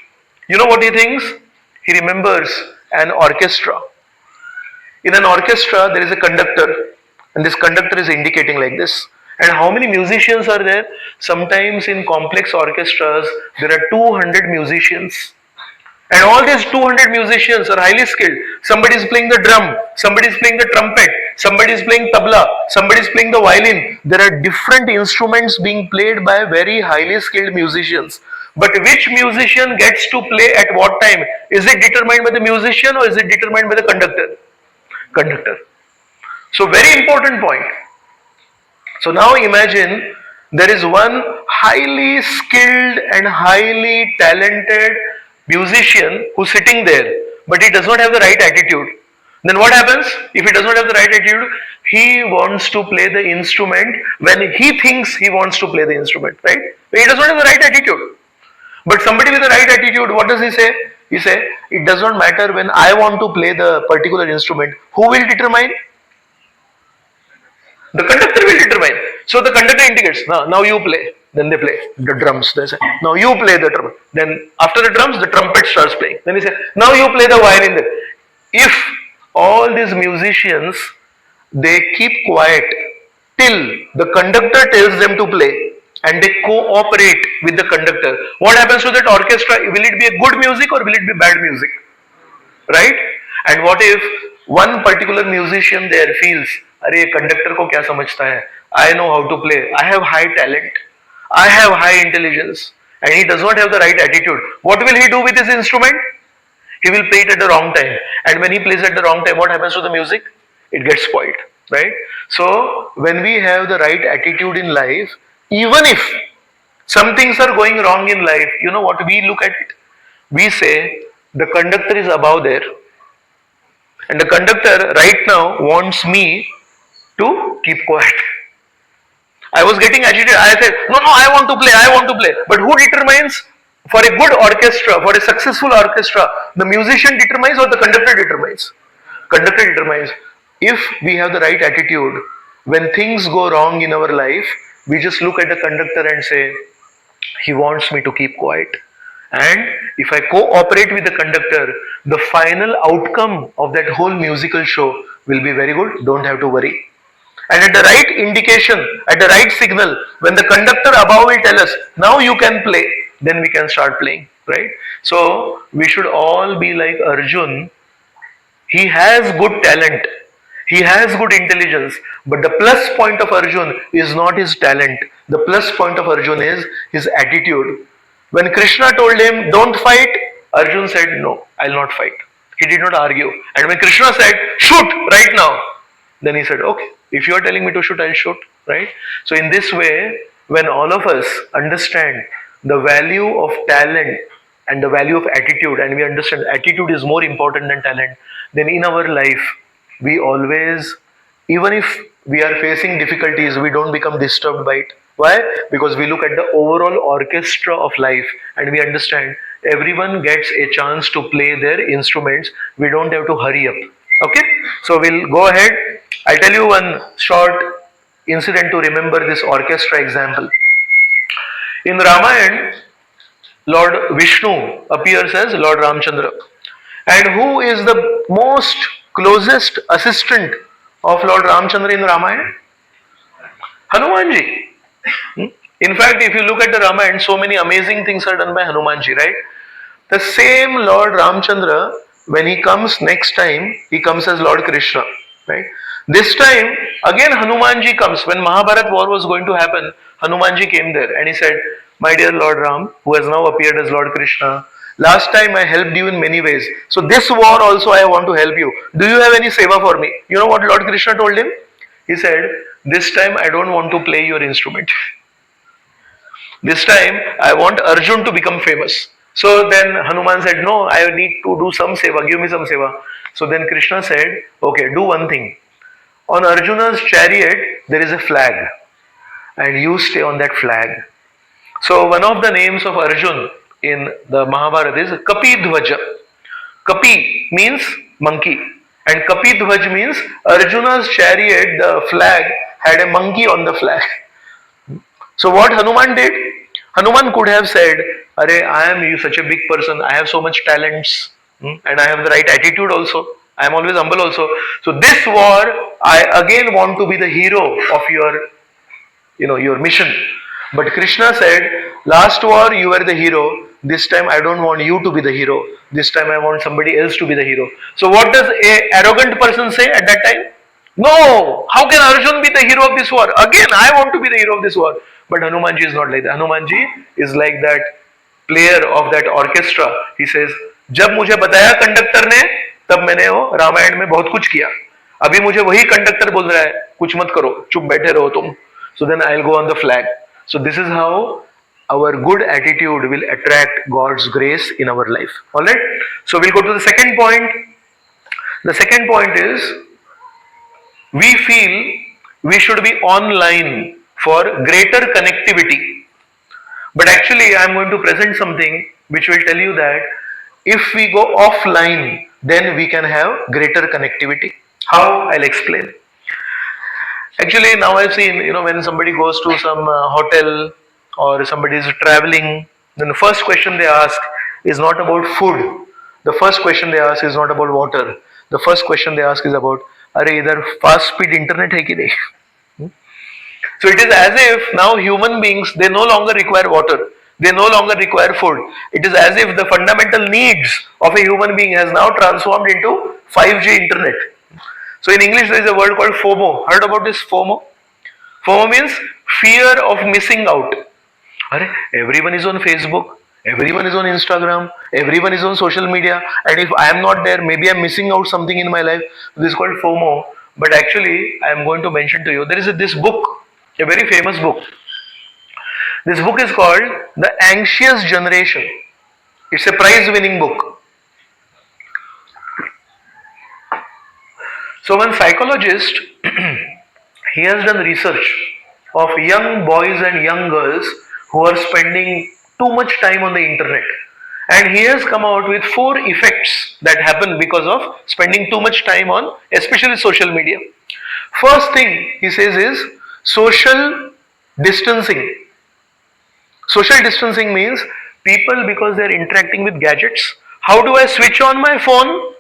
You know what he thinks? He remembers an orchestra. In an orchestra, there is a conductor, and this conductor is indicating like this. And how many musicians are there? Sometimes in complex orchestras, there are 200 musicians. And all these 200 musicians are highly skilled. Somebody is playing the drum, somebody is playing the trumpet, somebody is playing tabla, somebody is playing the violin. There are different instruments being played by very highly skilled musicians. But which musician gets to play at what time? Is it determined by the musician or is it determined by the conductor? Conductor. So very important point. So now imagine there is one highly skilled and highly talented musician who's sitting there, but he does not have the right attitude. Then what happens? If he does not have the right attitude, he wants to play the instrument when he thinks he wants to play the instrument, right? But he does not have the right attitude. But somebody with the right attitude, what does he say? He say, it does not matter when I want to play the particular instrument. Who will determine? The conductor will determine. So the conductor indicates, now you play. Then they play the drums. They say, now you play the drum. Then after the drums, the trumpet starts playing. Then he say, now you play the violin. If all these musicians, they keep quiet till the conductor tells them to play and they cooperate with the conductor, what happens to that orchestra? Will it be a good music or will it be bad music? Right? And what if one particular musician there feels, अरे conductor को क्या समझता है? I know how to play. I have high talent. I have high intelligence. And he does not have the right attitude. What will he do with his instrument? He will play it at the wrong time. And when he plays at the wrong time, what happens to the music? It gets spoiled. Right? So, when we have the right attitude in life, even if some things are going wrong in life, you know what we look at it? We say, the conductor is above there. And the conductor right now wants me to keep quiet. I was getting agitated. I said, no, I want to play, I want to play. But who determines? For a good orchestra, for a successful orchestra, the musician determines or the conductor determines? Conductor determines. If we have the right attitude, when things go wrong in our life, we just look at the conductor and say, he wants me to keep quiet. And if I cooperate with the conductor, the final outcome of that whole musical show will be very good. Don't have to worry. And at the right indication, at the right signal, when the conductor above will tell us, now you can play, then we can start playing, right? So we should all be like Arjun. He has good talent. He has good intelligence. But the plus point of Arjun is not his talent. The plus point of Arjun is his attitude. When Krishna told him, don't fight, Arjun said, no, I'll not fight. He did not argue. And when Krishna said, shoot right now, then he said, okay, if you are telling me to shoot, I'll shoot, right? So in this way, when all of us understand the value of talent and the value of attitude, and we understand attitude is more important than talent, then in our life, we always, even if we are facing difficulties, we don't become disturbed by it. Why? Because we look at the overall orchestra of life and we understand everyone gets a chance to play their instruments. We don't have to hurry up. Okay? So we'll go ahead. I'll tell you one short incident to remember this orchestra example. In Ramayana, Lord Vishnu appears as Lord Ramchandra. And who is the most closest assistant of Lord Ramchandra in Ramayana? Hanumanji. In fact, if you look at the Ramayana, so many amazing things are done by Hanumanji, right? The same Lord Ramchandra, when he comes next time, he comes as Lord Krishna, right? This time, again Hanumanji comes. When Mahabharat war was going to happen, Hanumanji came there and he said, my dear Lord Ram, who has now appeared as Lord Krishna, last time I helped you in many ways. So this war also I want to help you. Do you have any seva for me? You know what Lord Krishna told him? He said, this time I don't want to play your instrument. This time I want Arjun to become famous. So then Hanuman said, no, I need to do some seva, give me some seva. So then Krishna said, okay, do one thing. On Arjuna's chariot, there is a flag and you stay on that flag. So one of the names of Arjun in the Mahabharata is Kapidhvaja. Kapi means monkey and Kapidhvaj means Arjuna's chariot, the flag had a monkey on the flag. So what Hanuman did? Hanuman could have said, Arey, I am you such a big person, I have so much talents, and I have the right attitude also. I am always humble also. So this war, I again want to be the hero of your mission. But Krishna said, last war you were the hero. This time I don't want you to be the hero. This time I want somebody else to be the hero. So what does a arrogant person say at that time? No, how can Arjun be the hero of this war? Again, I want to be the hero of this war. But Hanumanji is not like that. Hanumanji is like that player of that orchestra. He says, जब मुझे बताया conductor ने तब मैंने वो रामायण में बहुत कुछ किया. अभी मुझे वही कंडक्टर बोल रहा है कुछ मत करो चुप बैठे रहो तुम. So then I'll go on the flag. So this is how our good attitude will attract God's grace in our life. Alright? So we'll go to the second point. The second point is we feel we should be online for greater connectivity. But actually I am going to present something which will tell you that if we go offline, then we can have greater connectivity. How? I'll explain. Actually, now I've seen, when somebody goes to some hotel or somebody is traveling, then the first question they ask is not about food. The first question they ask is not about water. The first question they ask is about, अरे इधर fast speed internet है कि नहीं? So it is as if now human beings, they no longer require water. They no longer require food. It is as if the fundamental needs of a human being has now transformed into 5G internet. So in English there is a word called FOMO. Heard about this FOMO? FOMO means fear of missing out. Everyone is on Facebook, everyone is on Instagram, everyone is on social media, and if I am not there, maybe I am missing out something in my life. This is called FOMO. But actually, I am going to mention to you, there is this book, a very famous book. This book is called The Anxious Generation. It's a prize-winning book. So one psychologist, he has done research of young boys and young girls who are spending too much time on the internet. And he has come out with 4 effects that happen because of spending too much time on, especially social media. First thing he says is social distancing. Social distancing means people, because they are interacting with gadgets, how do I switch on my phone?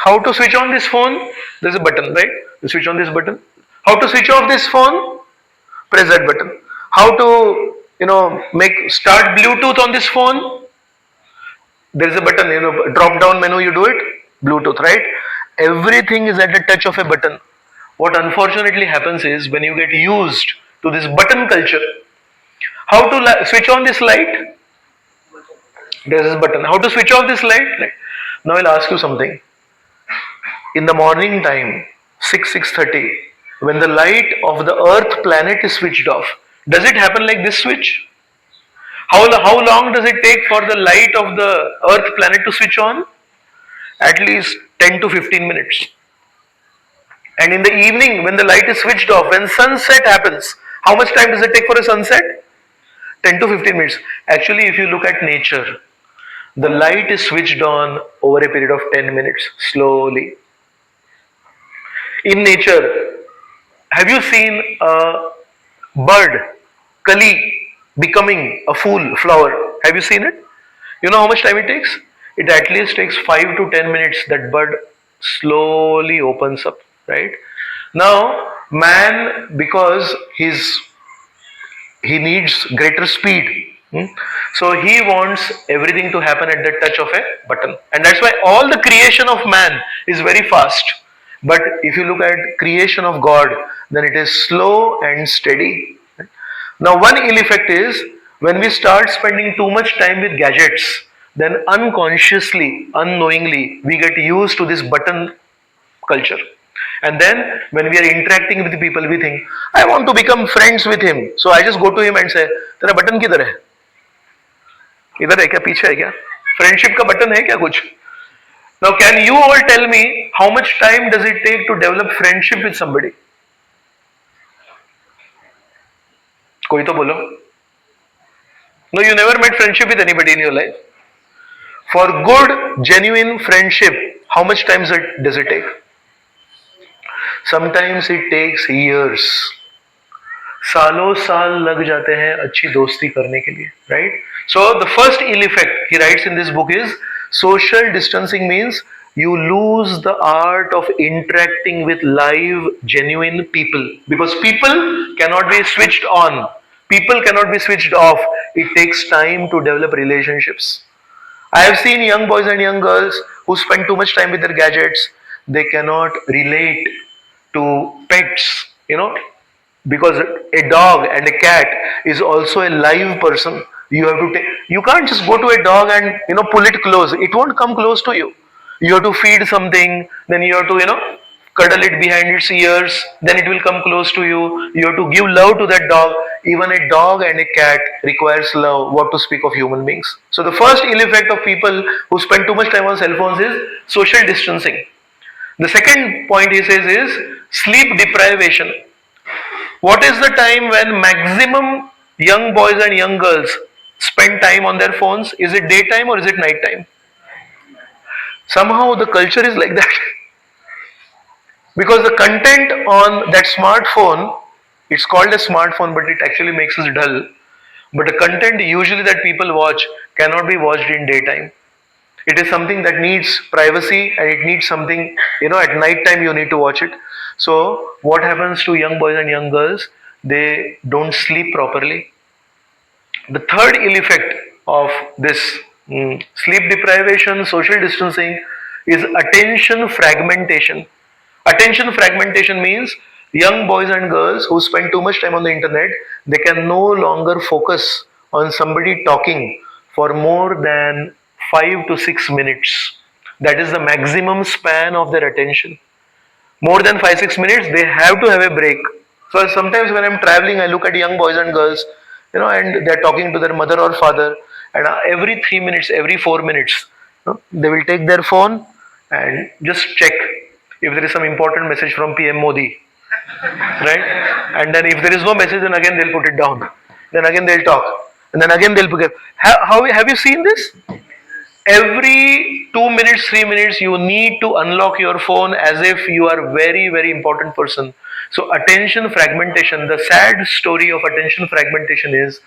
How to switch on this phone? There's a button, right? You switch on this button. How to switch off this phone? Press that button. How to, start Bluetooth on this phone? There's a button, drop down menu, you do it. Bluetooth, right? Everything is at the touch of a button. What unfortunately happens is when you get used to this button culture, how to switch on this light? There's this button. How to switch off this light? Now I'll ask you something. In the morning time, 6:30, when the light of the earth planet is switched off, does it happen like this switch? How long does it take for the light of the earth planet to switch on? At least 10 to 15 minutes. And in the evening, when the light is switched off, when sunset happens, how much time does it take for a sunset? 10 to 15 minutes. Actually, if you look at nature, the light is switched on over a period of 10 minutes, slowly. In nature, have you seen a bird, kali, becoming a full flower? Have you seen it? You know how much time it takes? It at least takes 5 to 10 minutes. That bird slowly opens up, right? Now, man, because he needs greater speed, so he wants everything to happen at the touch of a button. And that's why all the creation of man is very fast. But if you look at creation of God, then it is slow and steady. Now one ill effect is when we start spending too much time with gadgets, then unconsciously, unknowingly, we get used to this button culture. And then when we are interacting with people, we think, I want to become friends with him. So I just go to him and say, तेरा button किधर है? इधर है क्या? पीछे है क्या? Friendship का बटन है क्या कुछ? Now can you all tell me how much time does it take to develop friendship with somebody? कोई तो बोलो. No, you never met friendship with anybody in your life. For good, genuine friendship, how much time does it take? Sometimes it takes years. सालों साल लग जाते हैं अच्छी दोस्ती करने के लिए, right? So the first ill effect he writes in this book is social distancing means you lose the art of interacting with live genuine people, because people cannot be switched on, people cannot be switched off. It takes time to develop relationships. I have seen young boys and young girls who spend too much time with their gadgets. They cannot relate to pets, because a dog and a cat is also a live person. You have to take, you can't just go to a dog and pull it close, it won't come close to you. You have to feed something, then you have to cuddle it behind its ears, then it will come close to you. You have to give love to that dog. Even a dog and a cat requires love, what to speak of human beings. So the first ill effect of people who spend too much time on cell phones is social distancing. The second point he says is sleep deprivation. What is the time when maximum young boys and young girls spend time on their phones? Is it daytime or is it nighttime? Somehow the culture is like that. Because the content on that smartphone, it's called a smartphone, but it actually makes us dull. But the content usually that people watch cannot be watched in daytime. It is something that needs privacy, and it needs something, at night time you need to watch it. So what happens to young boys and young girls? They don't sleep properly. The third ill effect of this sleep deprivation, social distancing, is attention fragmentation. Attention fragmentation means young boys and girls who spend too much time on the internet, they can no longer focus on somebody talking for more than 5 to 6 minutes. That is the maximum span of their attention. More than 5 6 minutes, they have to have a break. So sometimes when I'm traveling, I look at young boys and girls, and they're talking to their mother or father, and every 3 minutes, every 4 minutes, they will take their phone and just check if there is some important message from PM Modi, right? And then if there is no message, then again they'll put it down. Then again they'll talk, and then again they'll pick it. How have you seen this? Every 2 minutes, 3 minutes, you need to unlock your phone as if you are a very, very important person. So, attention fragmentation, the sad story of attention fragmentation is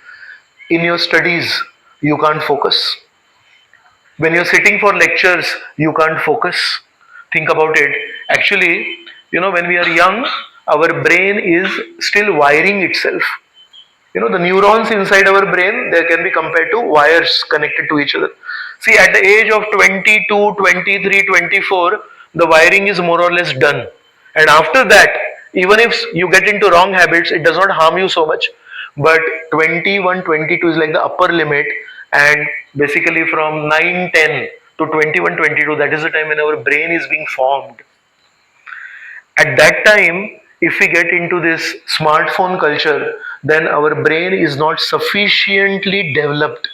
in your studies, you can't focus. When you're sitting for lectures, you can't focus. Think about it. Actually, when we are young, our brain is still wiring itself. The neurons inside our brain, they can be compared to wires connected to each other. See, at the age of 22, 23, 24, the wiring is more or less done. And after that, even if you get into wrong habits, it does not harm you so much. But 21, 22 is like the upper limit. And basically from 9, 10 to 21, 22, that is the time when our brain is being formed. At that time, if we get into this smartphone culture, then our brain is not sufficiently developed.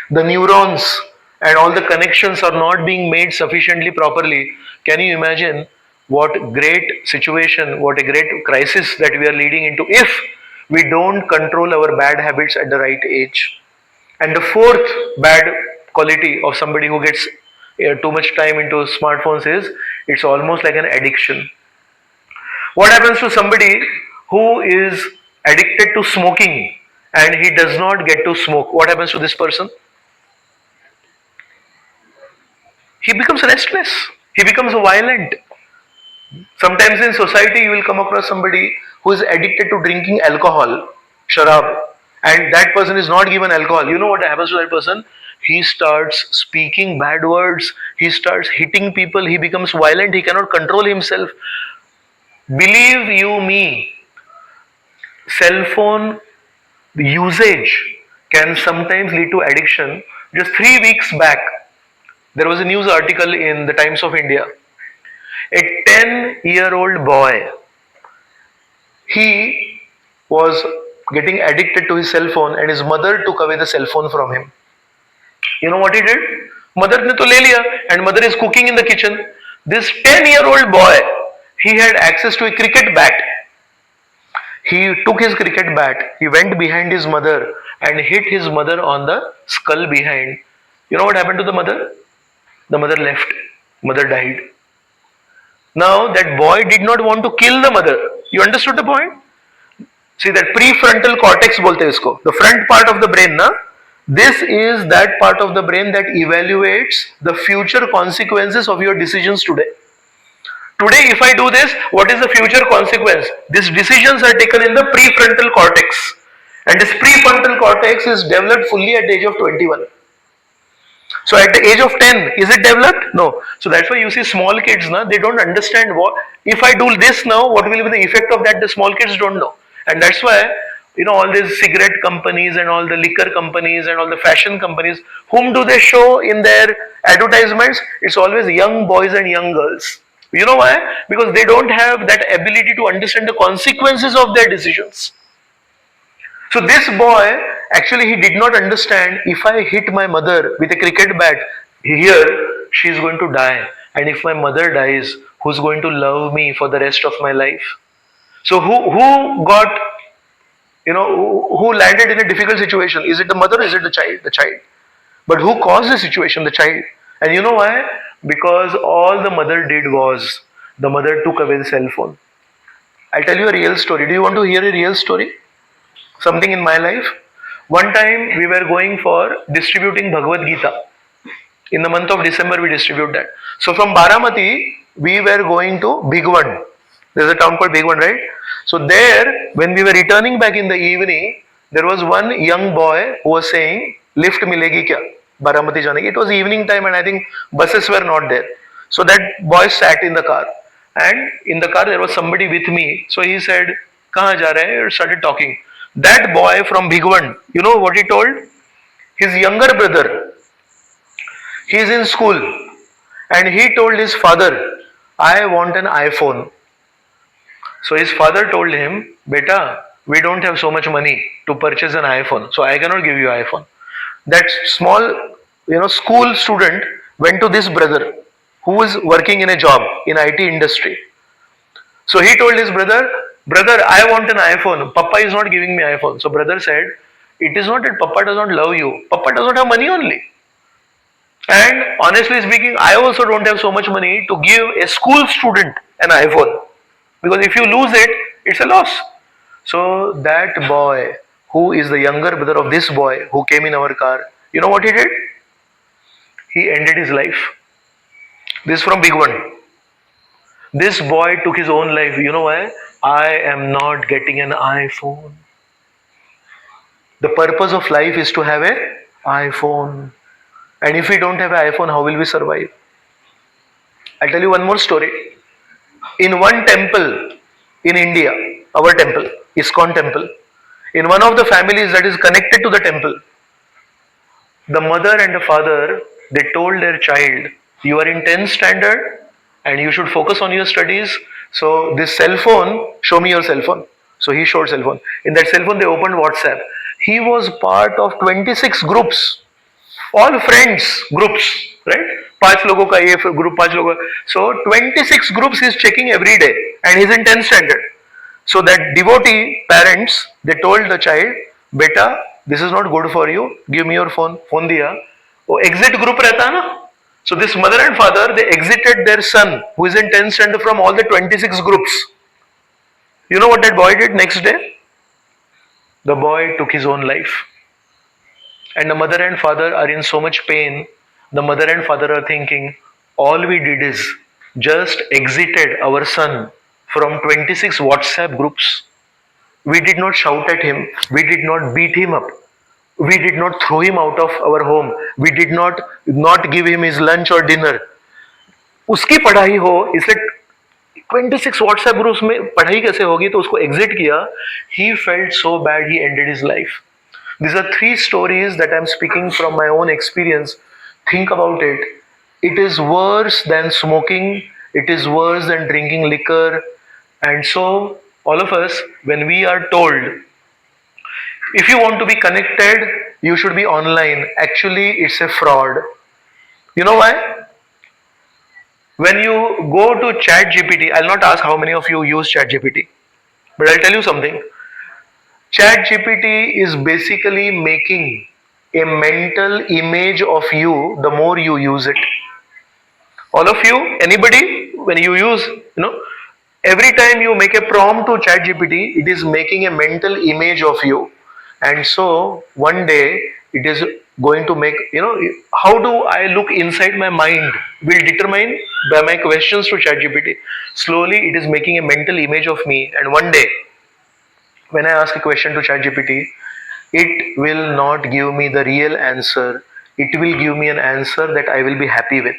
The neurons and all the connections are not being made sufficiently properly. Can you imagine what great situation, what a great crisis that we are leading into if we don't control our bad habits at the right age? And the fourth bad quality of somebody who gets too much time into smartphones is it's almost like an addiction. What happens to somebody who is addicted to smoking and he does not get to smoke? What happens to this person? He becomes restless. He becomes violent. Sometimes in society you will come across somebody who is addicted to drinking alcohol, sharab, and that person is not given alcohol. You know what happens to that person? He starts speaking bad words. He starts hitting people. He becomes violent. He cannot control himself. Believe you me, cell phone usage can sometimes lead to addiction. Just 3 weeks back, there was a news article in the Times of India. A 10-year-old boy, he was getting addicted to his cell phone and his mother took away the cell phone from him. You know what he did? Mother ne to le liya, and mother is cooking in the kitchen. This 10-year-old boy, he had access to a cricket bat. He took his cricket bat, he went behind his mother and hit his mother on the skull behind. You know what happened to the mother? The mother left. Mother died. Now that boy did not want to kill the mother. You understood the point? See that prefrontal cortex बोलते हैं इसको. The front part of the brain, na? This is that part of the brain that evaluates the future consequences of your decisions today. Today, if I do this, what is the future consequence? These decisions are taken in the prefrontal cortex. And this prefrontal cortex is developed fully at the age of 21. So at the age of 10, is it developed? No. So that's why you see small kids, na, they don't understand what, if I do this now, what will be the effect of that? The small kids don't know. And that's why, all these cigarette companies and all the liquor companies and all the fashion companies, whom do they show in their advertisements? It's always young boys and young girls. You know why? Because they don't have that ability to understand the consequences of their decisions. So this boy, actually he did not understand, if I hit my mother with a cricket bat, here she is going to die. And if my mother dies, who's going to love me for the rest of my life? So who got, who landed in a difficult situation? Is it the mother or is it the child? The child. But who caused the situation? The child. And you know why? Because all the mother did was, the mother took away the cell phone. I'll tell you a real story. Do you want to hear a real story? Something in my life. One time we were going for distributing Bhagavad Gita. In the month of December we distribute that. So from Baramati we were going to Bhigwan. There's a town called Bhigwan, right? So there, when we were returning back in the evening, there was one young boy who was saying, "Lift milegi kya? Baramati jane ki." It was evening time and I think buses were not there. So that boy sat in the car. And in the car there was somebody with me. So he said, "Kahan ja rahe hai?" And started talking. That boy from Bhigwan, you know what he told? His younger brother, he is in school and he told his father, "I want an iPhone." So his father told him, "Beta, we don't have so much money to purchase an iPhone, so I cannot give you an iPhone." That small, school student went to this brother who was working in a job in IT industry. So he told his brother, "Brother, I want an iPhone. Papa is not giving me iPhone." So brother said, "It is not that Papa does not love you. Papa does not have money only. And honestly speaking, I also don't have so much money to give a school student an iPhone. Because if you lose it, it's a loss." So that boy, who is the younger brother of this boy who came in our car, you know what he did? He ended his life. This is from Big One. This boy took his own life. You know why? I am not getting an iPhone. The purpose of life is to have an iPhone. And if we don't have an iPhone, how will we survive? I'll tell you one more story. In one temple in India, our temple, ISKCON temple, in one of the families that is connected to the temple, the mother and the father, they told their child, "You are in 10th standard and you should focus on your studies. So this cell phone, show me your cell phone." So he showed cell phone. In that cell phone, they opened WhatsApp. He was part of 26 groups, all friends groups, right? 5 लोगों का ये group, 5 लोगों. So 26 groups he is checking every day, and he is in 10th standard. So that devotee parents, they told the child, "Beta, this is not good for you. Give me your phone." Phone दिया. वो exit group रहता है ना. So this mother and father, they exited their son who is in 10th standard from all the 26 groups. You know what that boy did next day? The boy took his own life. And the mother and father are in so much pain. The mother and father are thinking, all we did is just exited our son from 26 WhatsApp groups. We did not shout at him. We did not beat him up. We did not throw him out of our home. We did not give him his lunch or dinner. उसकी पढ़ाई हो, इसलिए 26 WhatsApp groups में पढ़ाई कैसे होगी, तो उसको एग्जिट किया. He felt so bad, he ended his life. These are 3 stories that I'm speaking from my own experience. Think about it. It is worse than smoking. It is worse than drinking liquor. And so, all of us, when we are told, if you want to be connected, you should be online. Actually, it's a fraud. You know why? When you go to ChatGPT, I'll not ask how many of you use ChatGPT, but I'll tell you something. ChatGPT is basically making a mental image of you the more you use it. All of you, anybody, when you use, Every time you make a prompt to ChatGPT, it is making a mental image of you, and so one day it is going to make, how do I look inside my mind will determine by my questions to ChatGPT. Slowly, it is making a mental image of me, and one day when I ask a question to ChatGPT, it will not give me the real answer. It will give me an answer that I will be happy with.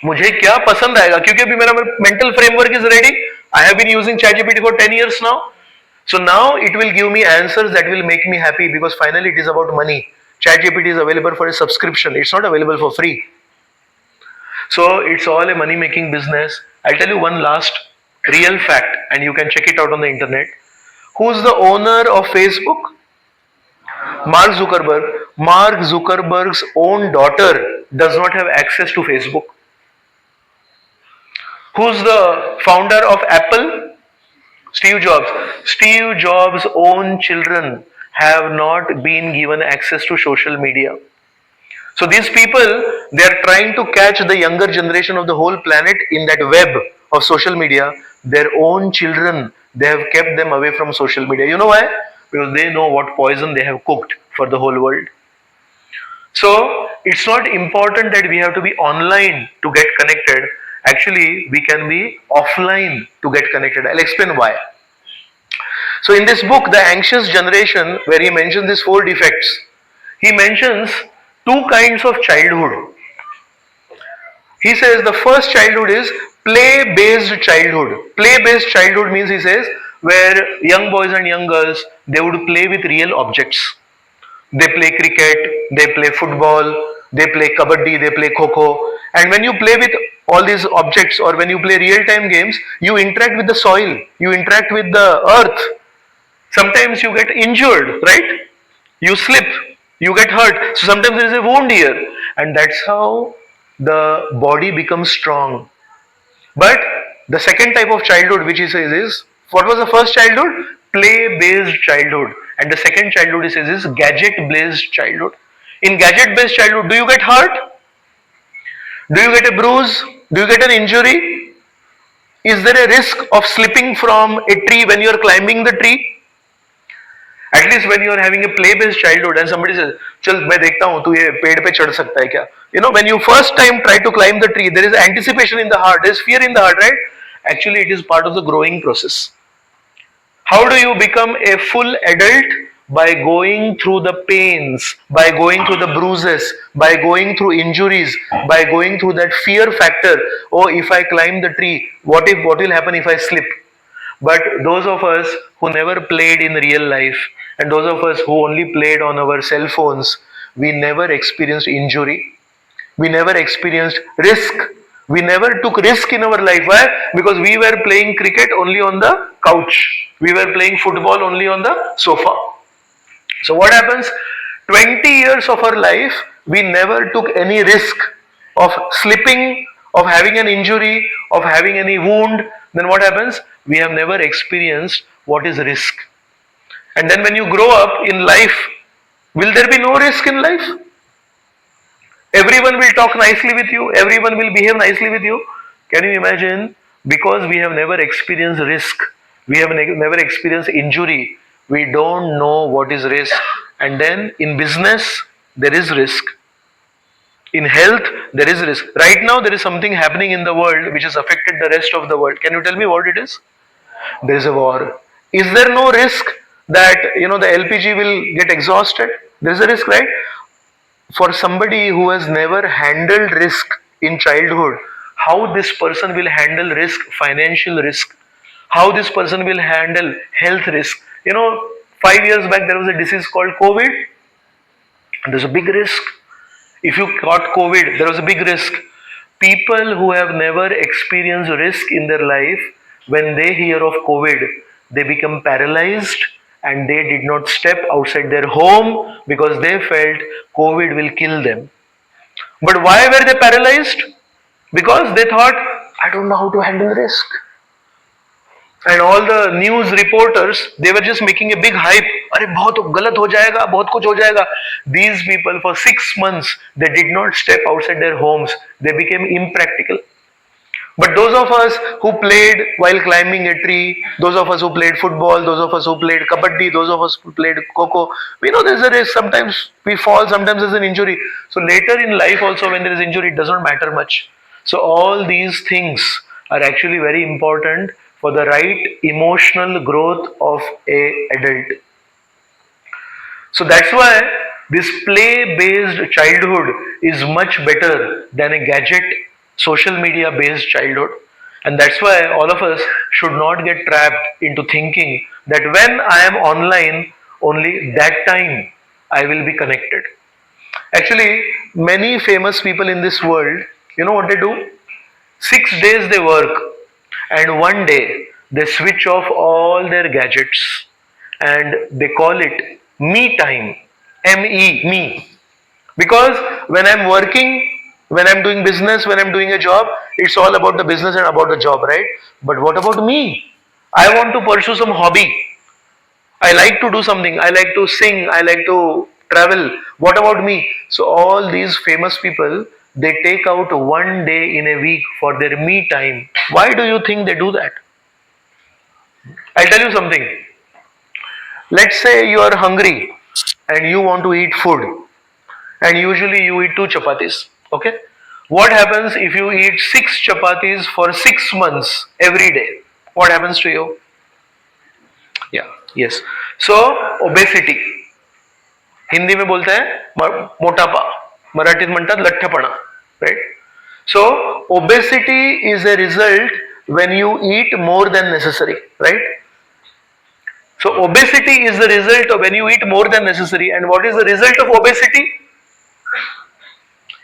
मुझे क्या पसंद आएगा, क्योंकि अभी मेरा mental framework is ready. I have been using ChatGPT for 10 years now. So now it will give me answers that will make me happy, because finally it is about money. ChatGPT is available for a subscription. It's not available for free. So it's all a money making business. I'll tell you one last real fact, and you can check it out on the internet. Who's the owner of Facebook? Mark Zuckerberg. Mark Zuckerberg's own daughter does not have access to Facebook. Who's the founder of Apple? Steve Jobs. Steve Jobs' own children have not been given access to social media. So these people, they are trying to catch the younger generation of the whole planet in that web of social media. Their own children, they have kept them away from social media. You know why? Because they know what poison they have cooked for the whole world. So it's not important that we have to be online to get connected. Actually, we can be offline to get connected. I'll explain why. So in this book, The Anxious Generation, where he mentions these 4 defects, he mentions 2 kinds of childhood. He says the first childhood is play-based childhood. Play-based childhood means, he says, where young boys and young girls, they would play with real objects. They play cricket, they play football, they play kabaddi, they play kho-kho. And when you play with all these objects, or when you play real-time games, you interact with the soil, you interact with the earth. Sometimes you get injured, right? You slip, you get hurt. So sometimes there is a wound here. And that's how the body becomes strong. But the second type of childhood, which he says is, what was the first childhood? Play-based childhood. And the second childhood, he says, is gadget-based childhood. In gadget-based childhood, do you get hurt? Do you get a bruise? Do you get an injury? Is there a risk of slipping from a tree when you are climbing the tree? At least when you are having a play-based childhood and somebody says, "Chal, मैं देखता हूँ, तू ये पेड़ पे चढ़ सकता है क्या?" When you first time try to climb the tree, there is anticipation in the heart, there is fear in the heart, right? Actually, it is part of the growing process. How do you become a full adult? By going through the pains, by going through the bruises, by going through injuries, by going through that fear factor. Oh, if I climb the tree, what will happen if I slip? But those of us who never played in real life, and those of us who only played on our cell phones, we never experienced injury. We never experienced risk. We never took risk in our life. Why? Because we were playing cricket only on the couch. We were playing football only on the sofa. So what happens? 20 years of our life, we never took any risk of slipping, of having an injury, of having any wound. Then what happens? We have never experienced what is risk. And then when you grow up in life, will there be no risk in life? Everyone will talk nicely with you. Everyone will behave nicely with you. Can you imagine? Because we have never experienced risk. We have never experienced injury. We don't know what is risk. And then in business, there is risk. In health, there is risk. Right now, there is something happening in the world which has affected the rest of the world. Can you tell me what it is? There is a war. Is there no risk that the LPG will get exhausted? There is a risk, right? For somebody who has never handled risk in childhood, how this person will handle risk, financial risk, how this person will handle health risk. 5 years back there was a disease called COVID. There's a big risk. If you got COVID, there was a big risk. People who have never experienced risk in their life, when they hear of COVID, they become paralyzed and they did not step outside their home because they felt COVID will kill them. But why were they paralyzed? Because they thought, I don't know how to handle risk. And all the news reporters, they were just making a big hype. अरे बहुत गलत हो जाएगा, बहुत कुछ हो जाएगा. These people for 6 months, they did not step outside their homes. They became impractical. But those of us who played while climbing a tree, those of us who played football, those of us who played kabaddi, those of us who played coco, we know there's a risk. Sometimes we fall, sometimes there's an injury. So later in life also when there is injury, it doesn't matter much. So all these things are actually very important for the right emotional growth of a adult. So that's why this play based childhood is much better than a gadget social media based childhood. And that's why all of us should not get trapped into thinking that when I am online, only that time I will be connected. Actually, many famous people in this world, you know what they do? 6 days they work, and one day they switch off all their gadgets and they call it me time. Me, me. Because when I'm working, when I'm doing business, when I'm doing a job, it's all about the business and about the job, right? But what about me? I want to pursue some hobby. I like to do something. I like to sing. I like to travel. What about me? So all these famous people, they take out one day in a week for their me time. Why do you think they do that? I'll tell you something. Let's say you are hungry and you want to eat food, and usually you eat two chapatis. Okay? What happens if you eat six chapatis for 6 months every day? What happens to you? Yeah, yes. So, obesity. Hindi में बोलते हैं मोटापा, मराठीत म्हणतात लठ्ठपणा, right? So, obesity is a result when you eat more than necessary, right? So, obesity is the result of when you eat more than necessary. And what is the result of obesity?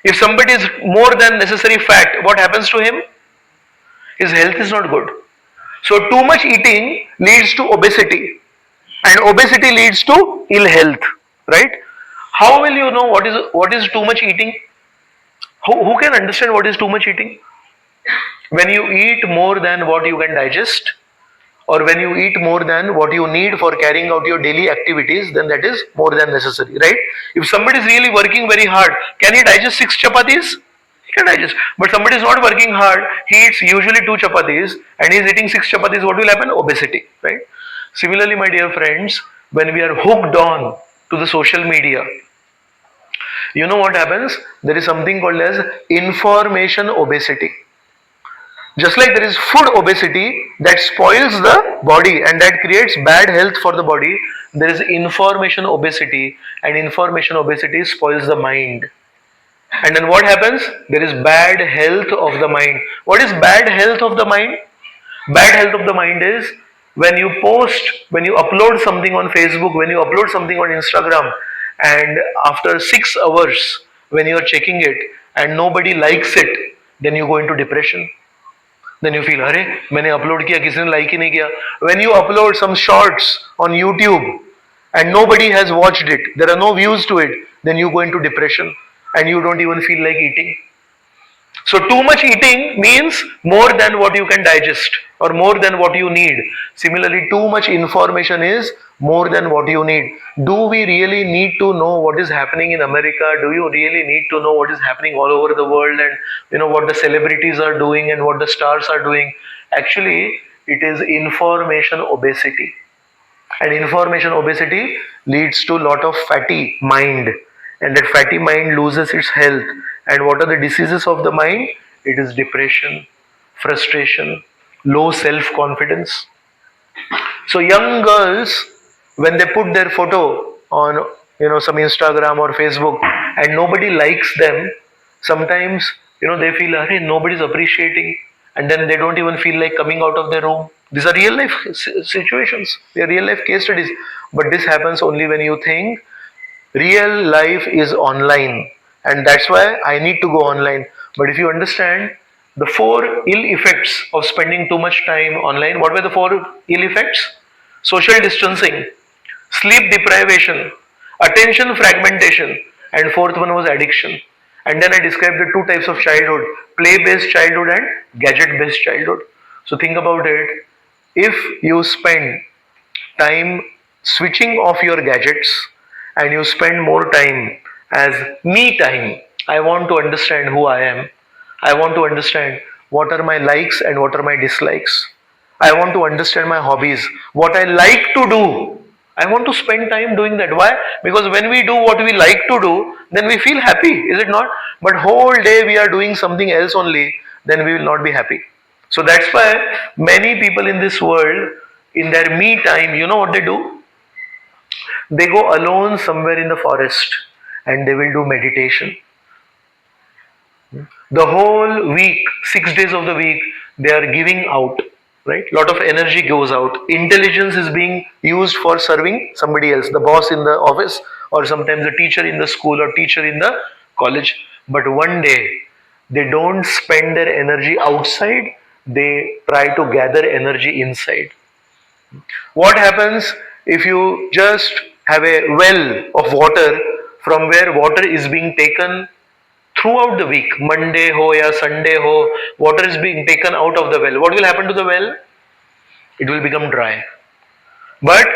If somebody is more than necessary fat, what happens to him? His health is not good. So, too much eating leads to obesity, and obesity leads to ill health, right? How will you know what is too much eating? Who can understand what is too much eating? When you eat more than what you can digest, or when you eat more than what you need for carrying out your daily activities, then that is more than necessary, right? If somebody is really working very hard, can he digest six chapatis? He can digest. But somebody is not working hard, he eats usually two chapatis and he is eating six chapatis, what will happen? Obesity, right? Similarly, my dear friends, when we are hooked on to the social media, you know what happens? There is something called as information obesity. Just like there is food obesity that spoils the body and that creates bad health for the body, there is information obesity, and information obesity spoils the mind. And then what happens? There is bad health of the mind. What is bad health of the mind? Bad health of the mind is when you post, when you upload something on Facebook, when you upload something on Instagram, and after 6 hours, when you are checking it and nobody likes it, then you go into depression. Then you feel, अरे मैंने upload किया किसी ने like ही नहीं किया. When you upload some shorts on YouTube and nobody has watched it, there are no views to it, then you go into depression and you don't even feel like eating. So too much eating means more than what you can digest or more than what you need. Similarly, too much information is more than what you need. Do we really need to know what is happening in America? Do you really need to know what is happening all over the world, and what the celebrities are doing and what the stars are doing? Actually, it is information obesity. And information obesity leads to a lot of fatty mind, and that fatty mind loses its health. And what are the diseases of the mind? It is depression, frustration, low self-confidence. So young girls, when they put their photo on some Instagram or Facebook and nobody likes them, sometimes they feel, hey, nobody's appreciating, and then they don't even feel like coming out of their room. These are real life situations. They are real life case studies. But this happens only when you think real life is online, and that's why I need to go online. But if you understand the four ill effects of spending too much time online, what were the four ill effects? Social distancing, sleep deprivation, attention fragmentation, and fourth one was addiction. And then I described the two types of childhood: play based childhood and gadget based childhood. So think about it. If you spend time switching off your gadgets and you spend more time as me time, I want to understand who I am. I want to understand what are my likes and what are my dislikes. I want to understand my hobbies, what I like to do. I want to spend time doing that. Why? Because when we do what we like to do, then we feel happy, is it not? But whole day we are doing something else only, then we will not be happy. So that's why many people in this world, in their me time, you know what they do? They go alone somewhere in the forest and they will do meditation. The whole week, 6 days of the week, they are giving out, right? Lot of energy goes out. Intelligence is being used for serving somebody else, the boss in the office, or sometimes the teacher in the school or teacher in the college. But one day, they don't spend their energy outside, they try to gather energy inside. What happens if you just have a well of water from where water is being taken throughout the week? Monday ho ya Sunday ho, water is being taken out of the well. What will happen to the well? It will become dry. But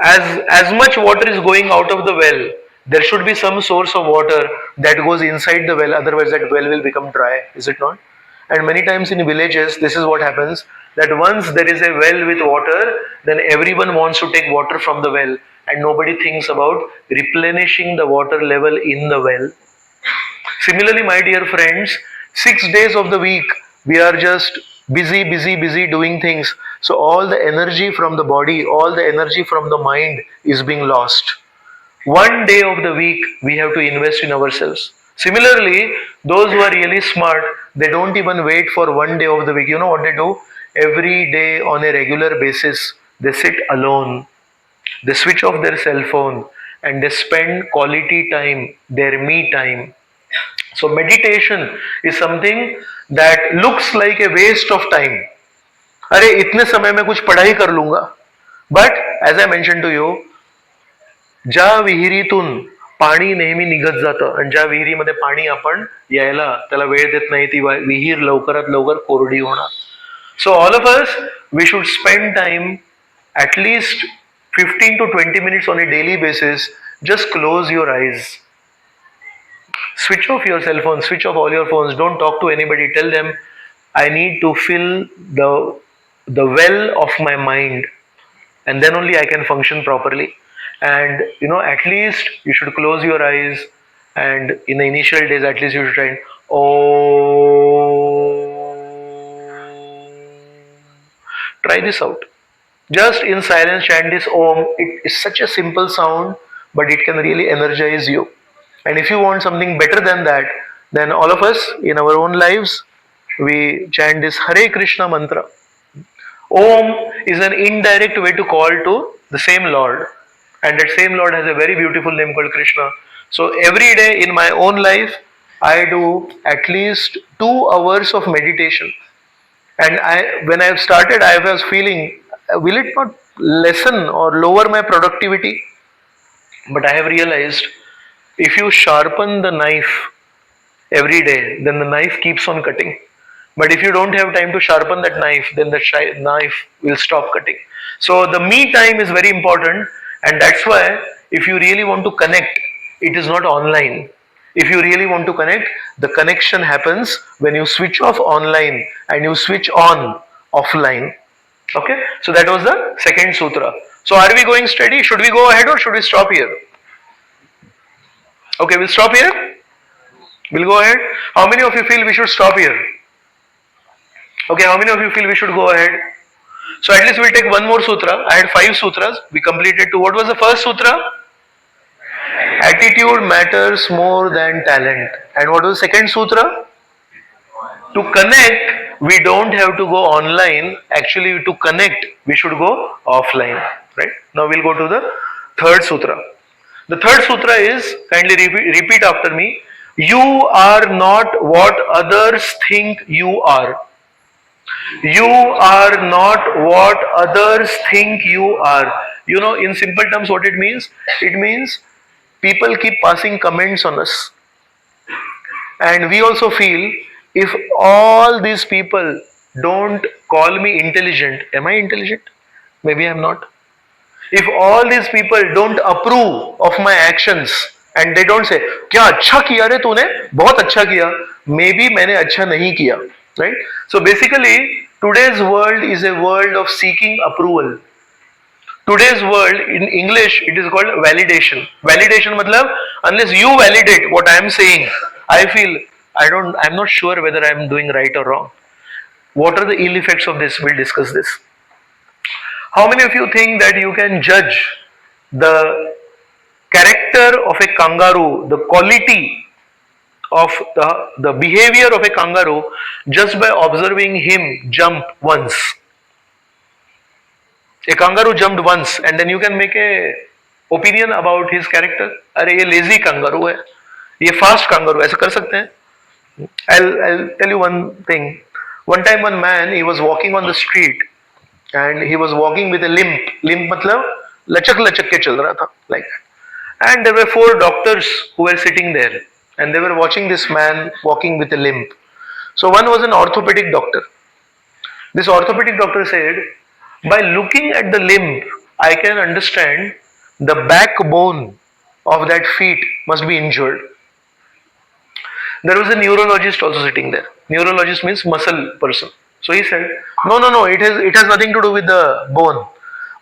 as much water is going out of the well, there should be some source of water that goes inside the well, otherwise that well will become dry, is it not? And many times in villages, this is what happens, that once there is a well with water, then everyone wants to take water from the well and nobody thinks about replenishing the water level in the well. Similarly, my dear friends, 6 days of the week, we are just busy doing things. So all the energy from the body, all the energy from the mind is being lost. One day of the week, we have to invest in ourselves. Similarly, those who are really smart, they don't even wait for one day of the week. You know what they do? Every day on a regular basis, they sit alone. They switch off their cell phone and they spend quality time, their me time. So meditation is something that looks like a waste of time. अरे इतने समय में कुछ पढ़ाई कर लूंगा. But as I mentioned to you, ज्या विहिरीतून पाणी नेहमी निघत जातं आणि ज्या विहिरीमध्ये पाणी आपण यायला त्याला वेळ देत नाही, ती विहीर लवकरात लवकर कोरडी होणार. So all of us, we should spend time at least 15 to 20 minutes on a daily basis. Just close your eyes. Switch off your cell phone, switch off all your phones, don't talk to anybody. Tell them, I need to fill the well of my mind, and then only I can function properly. And at least you should close your eyes, and in the initial days, at least you should try, oh, try this out. Just in silence chant this Om. It is such a simple sound, but it can really energize you. And if you want something better than that, then all of us in our own lives, we chant this Hare Krishna mantra. Om is an indirect way to call to the same Lord. And that same Lord has a very beautiful name called Krishna. So every day in my own life, I do at least 2 hours of meditation. And when I have started, I was feeling, will it not lessen or lower my productivity? But I have realized, if you sharpen the knife every day, then the knife keeps on cutting. But if you don't have time to sharpen that knife, then the knife will stop cutting. So the me time is very important, and that's why if you really want to connect, it is not online. If you really want to connect, the connection happens when you switch off online and you switch on offline. Okay, so that was the second sutra. So are we going steady? Should we go ahead or should we stop here? Okay, we'll stop here. We'll go ahead. How many of you feel we should stop here? Okay, how many of you feel we should go ahead? So at least we'll take one more sutra. I had 5 sutras. We completed 2. What was the first sutra? Attitude matters more than talent. And what was the second sutra? To connect, we don't have to go online. Actually, to connect, we should go offline. Right? Now we'll go to the third sutra. The third sutra is, kindly repeat after me. You are not what others think you are. You are not what others think you are. In simple terms, what it means? It means people keep passing comments on us. And we also feel, if all these people don't call me intelligent, am I intelligent? Maybe I'm not. If all these people don't approve of my actions and they don't say, क्या अच्छा किया रे तूने, बहुत अच्छा किया, maybe मैंने अच्छा नहीं किया. right? So basically, today's world is a world of seeking approval. Today's world, in English, it is called validation. Validation matlab, unless you validate what I am saying, I feel I'm not sure whether I am doing right or wrong. What are the ill effects of this? We'll discuss this. How many of you think that you can judge the character of a kangaroo, the quality of the behavior of a kangaroo just by observing him jump once? A kangaroo jumped once and then you can make a opinion about his character. अरे ये lazy kangaroo है, ये fast kangaroo, ऐसा कर सकते हैं? I'll tell you one thing. One time one man, he was walking on the street and he was walking with a limp. Limp मतलब लचक लचक के चल रहा था, like that. And there were four doctors who were sitting there and they were watching this man walking with a limp. So one was an orthopedic doctor. This orthopedic doctor said, by looking at the limp, I can understand the backbone of that feet must be injured. There was a neurologist also sitting there. Neurologist means muscle person. So he said, no, it has nothing to do with the bone.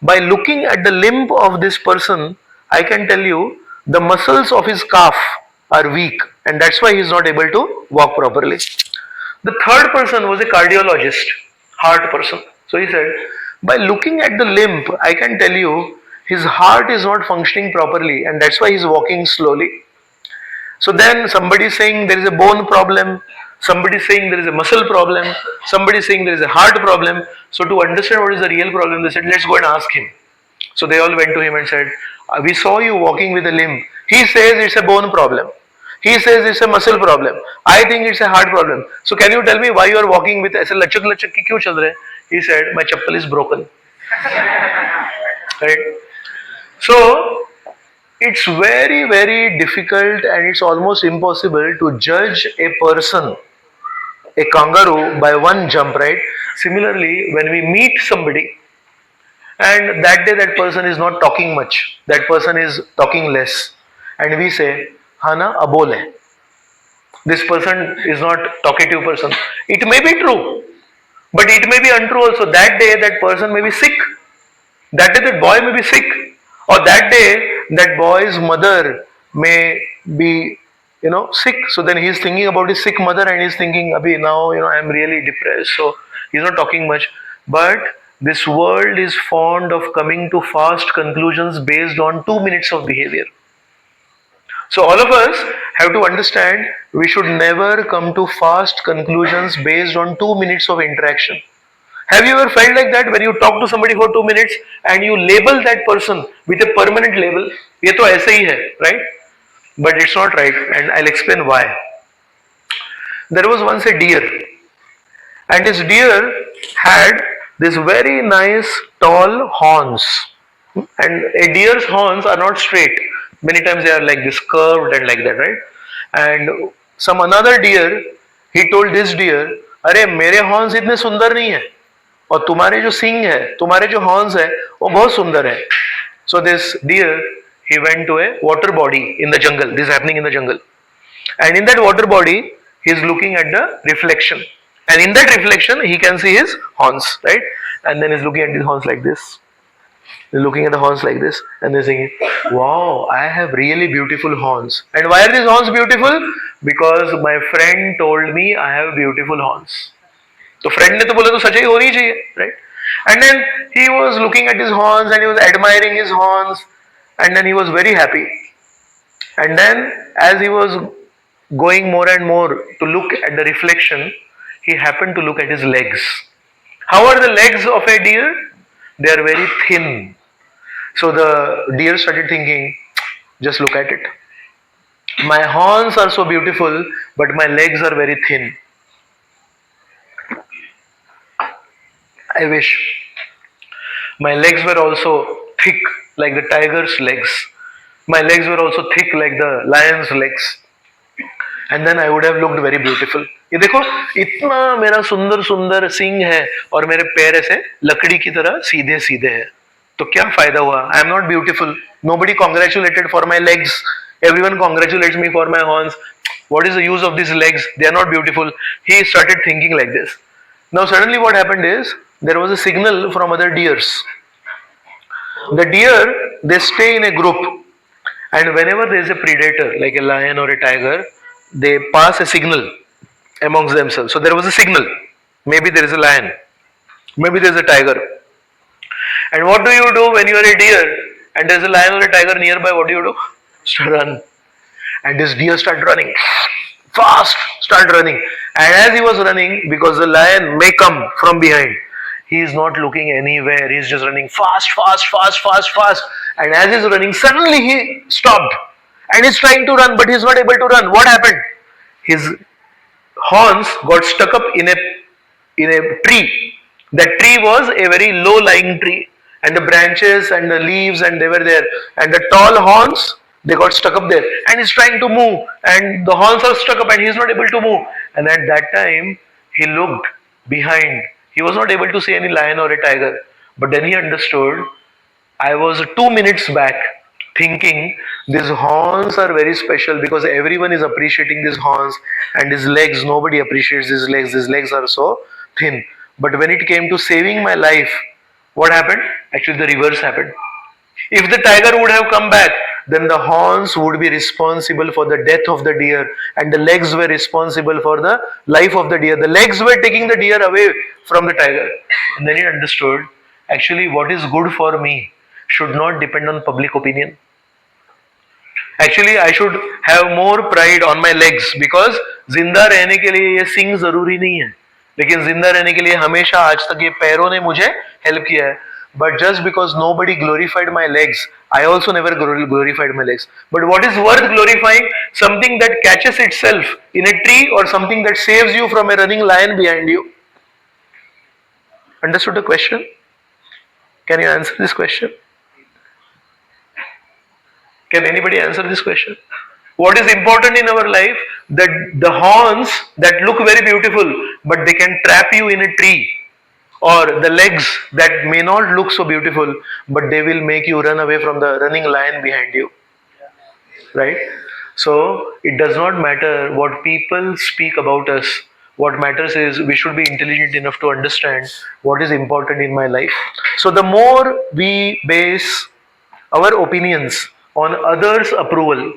By looking at the limb of this person, I can tell you the muscles of his calf are weak and that's why he is not able to walk properly. The third person was a cardiologist, heart person. So he said, by looking at the limb, I can tell you his heart is not functioning properly and that's why he is walking slowly. So then somebody is saying there is a bone problem, somebody is saying there is a muscle problem, somebody is saying there is a heart problem. So to understand what is the real problem, they said, let's go and ask him. So they all went to him and said, we saw you walking with a limb. He says it's a bone problem. He says it's a muscle problem. I think it's a heart problem. So can you tell me why you are walking with ऐसे लचक लचक की क्यों चल रहे हैं? He said, my chappal is broken. Right? So it's very, very difficult and it's almost impossible to judge a person, a kangaroo, by one jump, right? Similarly, when we meet somebody and that day that person is not talking much, that person is talking less, and we say, Hana abol hai. This person is not talkative person. It may be true, but it may be untrue also. That day that person may be sick. That day that boy may be sick. Or that day that boy's mother may be, sick. So then he's thinking about his sick mother and he's thinking, Abhi, now, I'm really depressed. So he's not talking much. But this world is fond of coming to fast conclusions based on 2 minutes of behavior. So all of us have to understand we should never come to fast conclusions based on 2 minutes of interaction. Have you ever felt like that when you talk to somebody for 2 minutes and you label that person with a permanent label? ये तो ऐसे ही है, right? But it's not right, and I'll explain why. There was once a deer, and this deer had this very nice tall horns, and a deer's horns are not straight. Many times they are like this curved and like that, right? And some another deer, he told this deer, अरे मेरे horns इतने सुंदर नहीं है और तुम्हारे जो सिंग है, तुम्हारे जो horns है, वो बहुत सुंदर है. So this deer, he went to a water body in the jungle. This is happening in the jungle. And in that water body, he is looking at the reflection. And in that reflection, he can see his horns, right? And then he's looking at his horns like this. He's looking at the horns like this. And they're saying, wow, I have really beautiful horns. And why are these horns beautiful? Because my friend told me I have beautiful horns. So friend ने तो बोला तो सच्चाई होनी चाहिए, right? And then he was looking at his horns and he was admiring his horns and then he was very happy. And then as he was going more and more to look at the reflection, he happened to look at his legs. How are the legs of a deer? They are very thin. So the deer started thinking, just look at it. My horns are so beautiful, but my legs are very thin. I wish my legs were also thick like the tiger's legs. My legs were also thick like the lion's legs. And then I would have looked very beautiful. ये देखो इतना मेरा सुंदर सुंदर सिंग है और मेरे पैर ऐसे लकड़ी की तरह सीधे सीधे हैं. तो क्या फायदा हुआ? I am not beautiful. Nobody congratulated for my legs. Everyone congratulates me for my horns. What is the use of these legs? They are not beautiful. He started thinking like this. Now suddenly what happened is there was a signal from other deers. The deer, they stay in a group, and whenever there is a predator like a lion or a tiger, they pass a signal amongst themselves. So there was a signal. Maybe there is a lion, maybe there is a tiger. And what do you do when you are a deer and there is a lion or a tiger nearby? What do you do? Start run. And this deer started running fast, start running. And as he was running, because the lion may come from behind, he is not looking anywhere. He is just running fast, fast, fast, fast, fast. And as he is running, suddenly he stopped and is trying to run, but he is not able to run. What happened? His horns got stuck up in a tree. That tree was a very low lying tree, and the branches and the leaves and they were there, and the tall horns, they got stuck up there, and he's trying to move and the horns are stuck up and he's not able to move. And at that time he looked behind. He was not able to see any lion or a tiger, but then he understood, I was 2 minutes back thinking these horns are very special because everyone is appreciating these horns, and his legs, nobody appreciates these legs are so thin. But when it came to saving my life, what happened? Actually, the reverse happened. If the tiger would have come back, then the horns would be responsible for the death of the deer, and the legs were responsible for the life of the deer. The legs were taking the deer away from the tiger. And then he understood, actually, what is good for me should not depend on public opinion. Actually, I should have more pride on my legs, because जिंदा रहने के लिए ये सिंग जरूरी नहीं है, लेकिन जिंदा रहने के लिए हमेशा आज तक ये पैरों ने मुझे हेल्प किया है. But just because nobody glorified my legs, I also never glorified my legs. But what is worth glorifying? Something that catches itself in a tree, or something that saves you from a running lion behind you. Understood the question? Can you answer this question? Can anybody answer this question? What is important in our life? That the horns that look very beautiful, but they can trap you in a tree, or the legs that may not look so beautiful, but they will make you run away from the running lion behind you. Right? So it does not matter what people speak about us. What matters is we should be intelligent enough to understand what is important in my life. So the more we base our opinions on others' approval,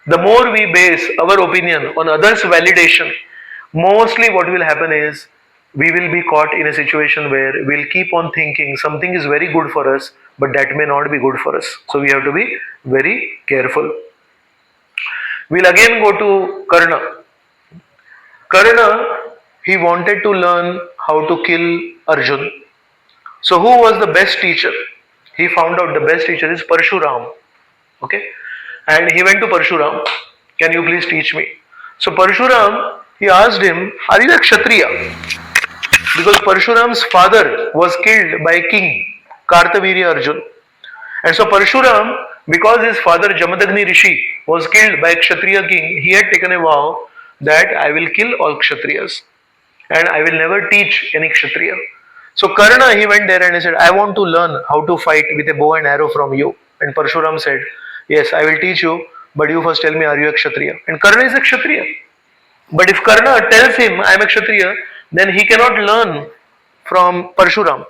the more we base our opinion on others' validation, mostly what will happen is we will be caught in a situation where we'll keep on thinking something is very good for us, but that may not be good for us. So we have to be very careful. We'll again go to Karna. Karna, he wanted to learn how to kill Arjun. So who was the best teacher? He found out the best teacher is Parshuram. Okay? And he went to Parshuram. Can you please teach me? So Parshuram, he asked him, are you a Kshatriya? Because Parshuram's father was killed by King Kartavirya Arjun. And so Parshuram, because his father Jamadagni Rishi was killed by a Kshatriya king, he had taken a vow that I will kill all Kshatriyas and I will never teach any Kshatriya. So Karna, he went there and he said, I want to learn how to fight with a bow and arrow from you. And Parshuram said, yes, I will teach you, but you first tell me, are you a Kshatriya? And Karna is a Kshatriya. But if Karna tells him, I am a Kshatriya, then he cannot learn from Parshuram.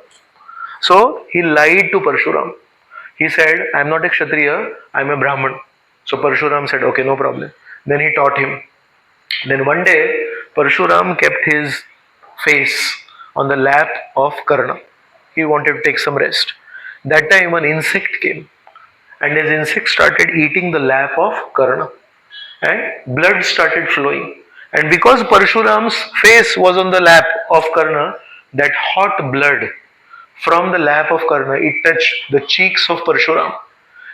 So he lied to Parshuram. He said, I am not a Kshatriya, I am a Brahman. So Parshuram said, okay, no problem. Then he taught him. Then one day, Parshuram kept his face on the lap of Karna. He wanted to take some rest. That time an insect came, and his insect started eating the lap of Karna, and blood started flowing. And because Parshuram's face was on the lap of Karna, that hot blood from the lap of Karna, it touched the cheeks of Parshuram.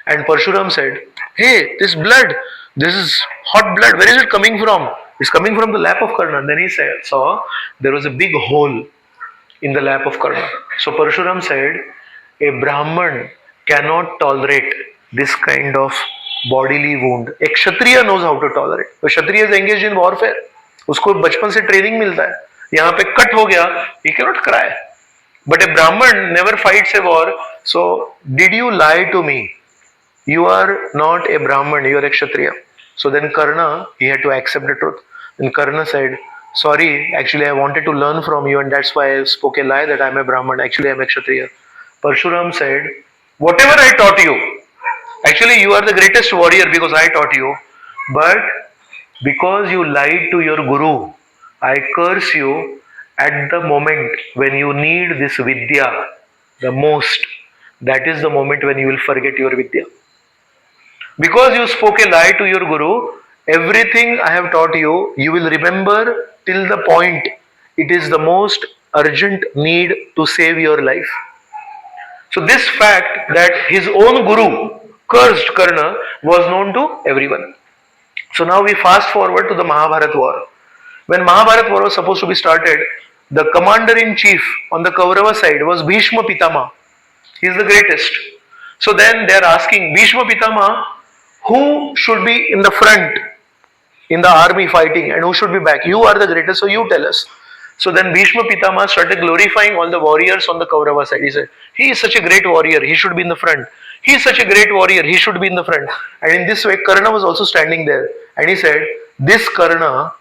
And Parshuram said, hey, this blood, this is hot blood, where is it coming from? It's coming from the lap of Karna. And then he saw there was a big hole in the lap of Karna. So Parshuram said, a Brahman cannot tolerate this kind of bodily wound. एक क्षत्रिय knows how to tolerate. तो क्षत्रिय is engaged in warfare. उसको बचपन से training मिलता है. यहाँ पे cut हो गया, he cannot cry. But a Brahman never fights a war. So did you lie to me? You are not a Brahman, you are a Kshatriya. So then Karna, he had to accept the truth. Then Karna said, sorry, actually I wanted to learn from you and that's why I spoke a lie that I'm a Brahman. Actually I'm a Kshatriya. Parshuram said, whatever I taught you, actually you are the greatest warrior because I taught you. But because you lied to your Guru, I curse you at the moment when you need this Vidya the most. That is the moment when you will forget your Vidya. Because you spoke a lie to your Guru, everything I have taught you, you will remember till the point it is the most urgent need to save your life. So, this fact that his own Guru cursed Karna was known to everyone. So, now we fast forward to the Mahabharat war. When Mahabharat war was supposed to be started, the commander in chief on the Kaurava side was Bhishma Pitama. He is the greatest. So then they are asking Bhishma Pitama, who should be in the front in the army fighting and who should be back? You are the greatest, so you tell us. So then Bhishma Pitama started glorifying all the warriors on the Kaurava side. He said, he is such a great warrior, he should be in the front. He is such a great warrior, he should be in the front. And in this way, Karna was also standing there. And he said, this Karna,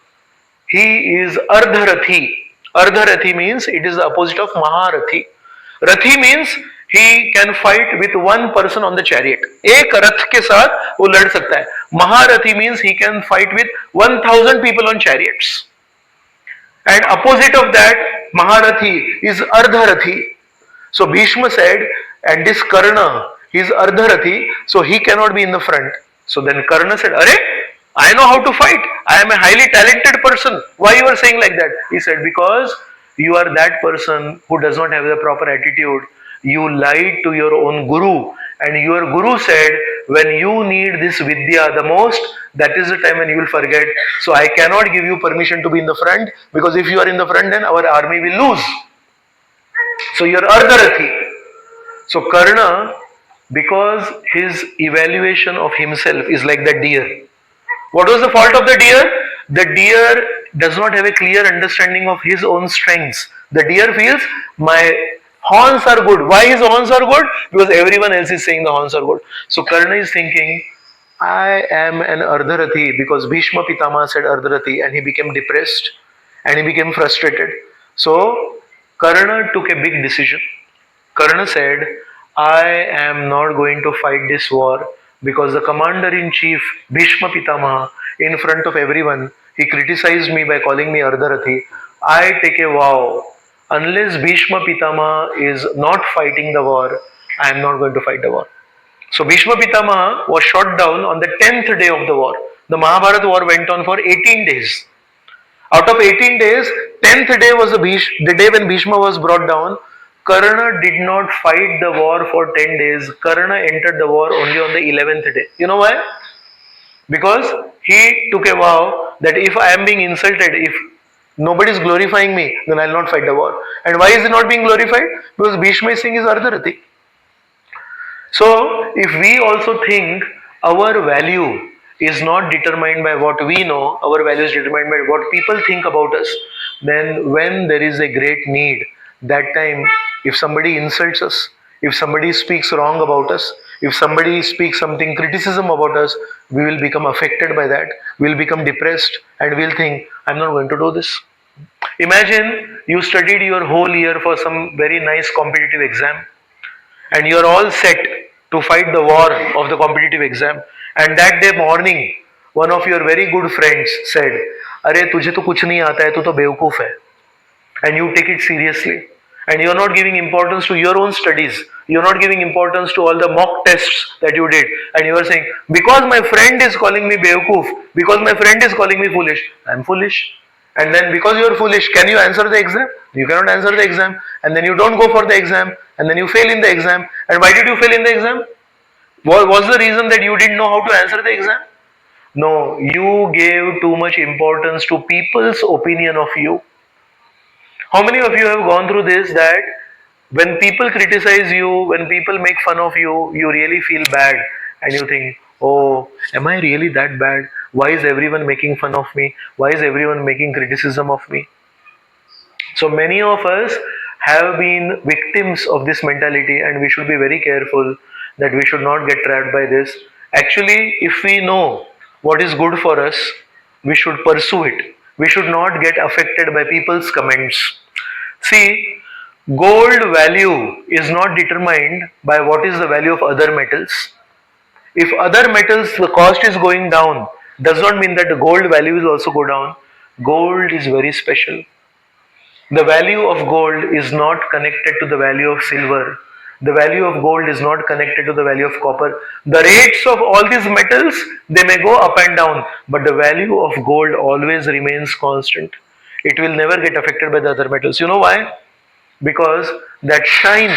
he is Ardharathi. Ardharathi means it is the opposite of Maharathi. Rathi means he can fight with one person on the chariot. एक रथ के साथ वो लड़ सकता है. Maharathi means he can fight with 1,000 people on chariots. And opposite of that, Maharathi is Ardharathi. So Bhishma said, and this Karna, he is Ardharathi, so he cannot be in the front. So then Karna said, Arey, I know how to fight. I am a highly talented person. Why you are saying like that? He said, because you are that person who does not have the proper attitude. You lied to your own Guru. And your Guru said, when you need this Vidya the most, that is the time when you will forget. So I cannot give you permission to be in the front, because if you are in the front, then our army will lose. So you are Ardharathi. So Karna, because his evaluation of himself is like the deer. What was the fault of the deer? The deer does not have a clear understanding of his own strengths. The deer feels, my horns are good. Why his horns are good? Because everyone else is saying the horns are good. So Karna is thinking, I am an Ardharathi because Bhishma Pitama said Ardharathi, and he became depressed and he became frustrated. So Karna took a big decision. Karna said, I am not going to fight this war because the commander-in-chief Bhishma Pitama, in front of everyone, he criticized me by calling me Ardharathi. I take a vow, unless Bhishma Pitama is not fighting the war, I am not going to fight the war. So Bhishma Pitama was shot down on the 10th day of the war. The Mahabharat war went on for 18 days. Out of 18 days, 10th day was the day when Bhishma was brought down. Karna did not fight the war for 10 days. Karna entered the war only on the 11th day. You know why? Because he took a vow that if I am being insulted, if nobody is glorifying me, then I will not fight the war. And why is it not being glorified? Because Bhishma is saying is Ardharathi. So, if we also think our value is not determined by what we know, our value is determined by what people think about us, then when there is a great need, that time, if somebody insults us, if somebody speaks wrong about us, if somebody speaks something criticism about us, we will become affected by that, we will become depressed, and we will think, I'm not going to do this. Imagine you studied your whole year for some very nice competitive exam, and you are all set to fight the war of the competitive exam, and that day morning one of your very good friends said, अरे तुझे तो कुछ नहीं आता है, तू तो बेवकूफ है, and you take it seriously, and you are not giving importance to your own studies, you are not giving importance to all the mock tests that you did, and you are saying, because my friend is calling me बेवकूफ, because my friend is calling me foolish, I am foolish. And then because you are foolish, can you answer the exam? You cannot answer the exam, and then you don't go for the exam, and then you fail in the exam. And why did you fail in the exam? What was the reason that you didn't know how to answer the exam? No, you gave too much importance to people's opinion of you. How many of you have gone through this, that when people criticize you, when people make fun of you, you really feel bad and you think, oh, am I really that bad? Why is everyone making fun of me? Why is everyone making criticism of me? So many of us have been victims of this mentality, and we should be very careful that we should not get trapped by this. Actually, if we know what is good for us, we should pursue it. We should not get affected by people's comments. See, gold value is not determined by what is the value of other metals. If other metals the cost is going down, does not mean that the gold value will also go down. Gold is very special. The value of gold is not connected to the value of silver. The value of gold is not connected to the value of copper. The rates of all these metals, they may go up and down, but the value of gold always remains constant. It will never get affected by the other metals. You know why? Because that shine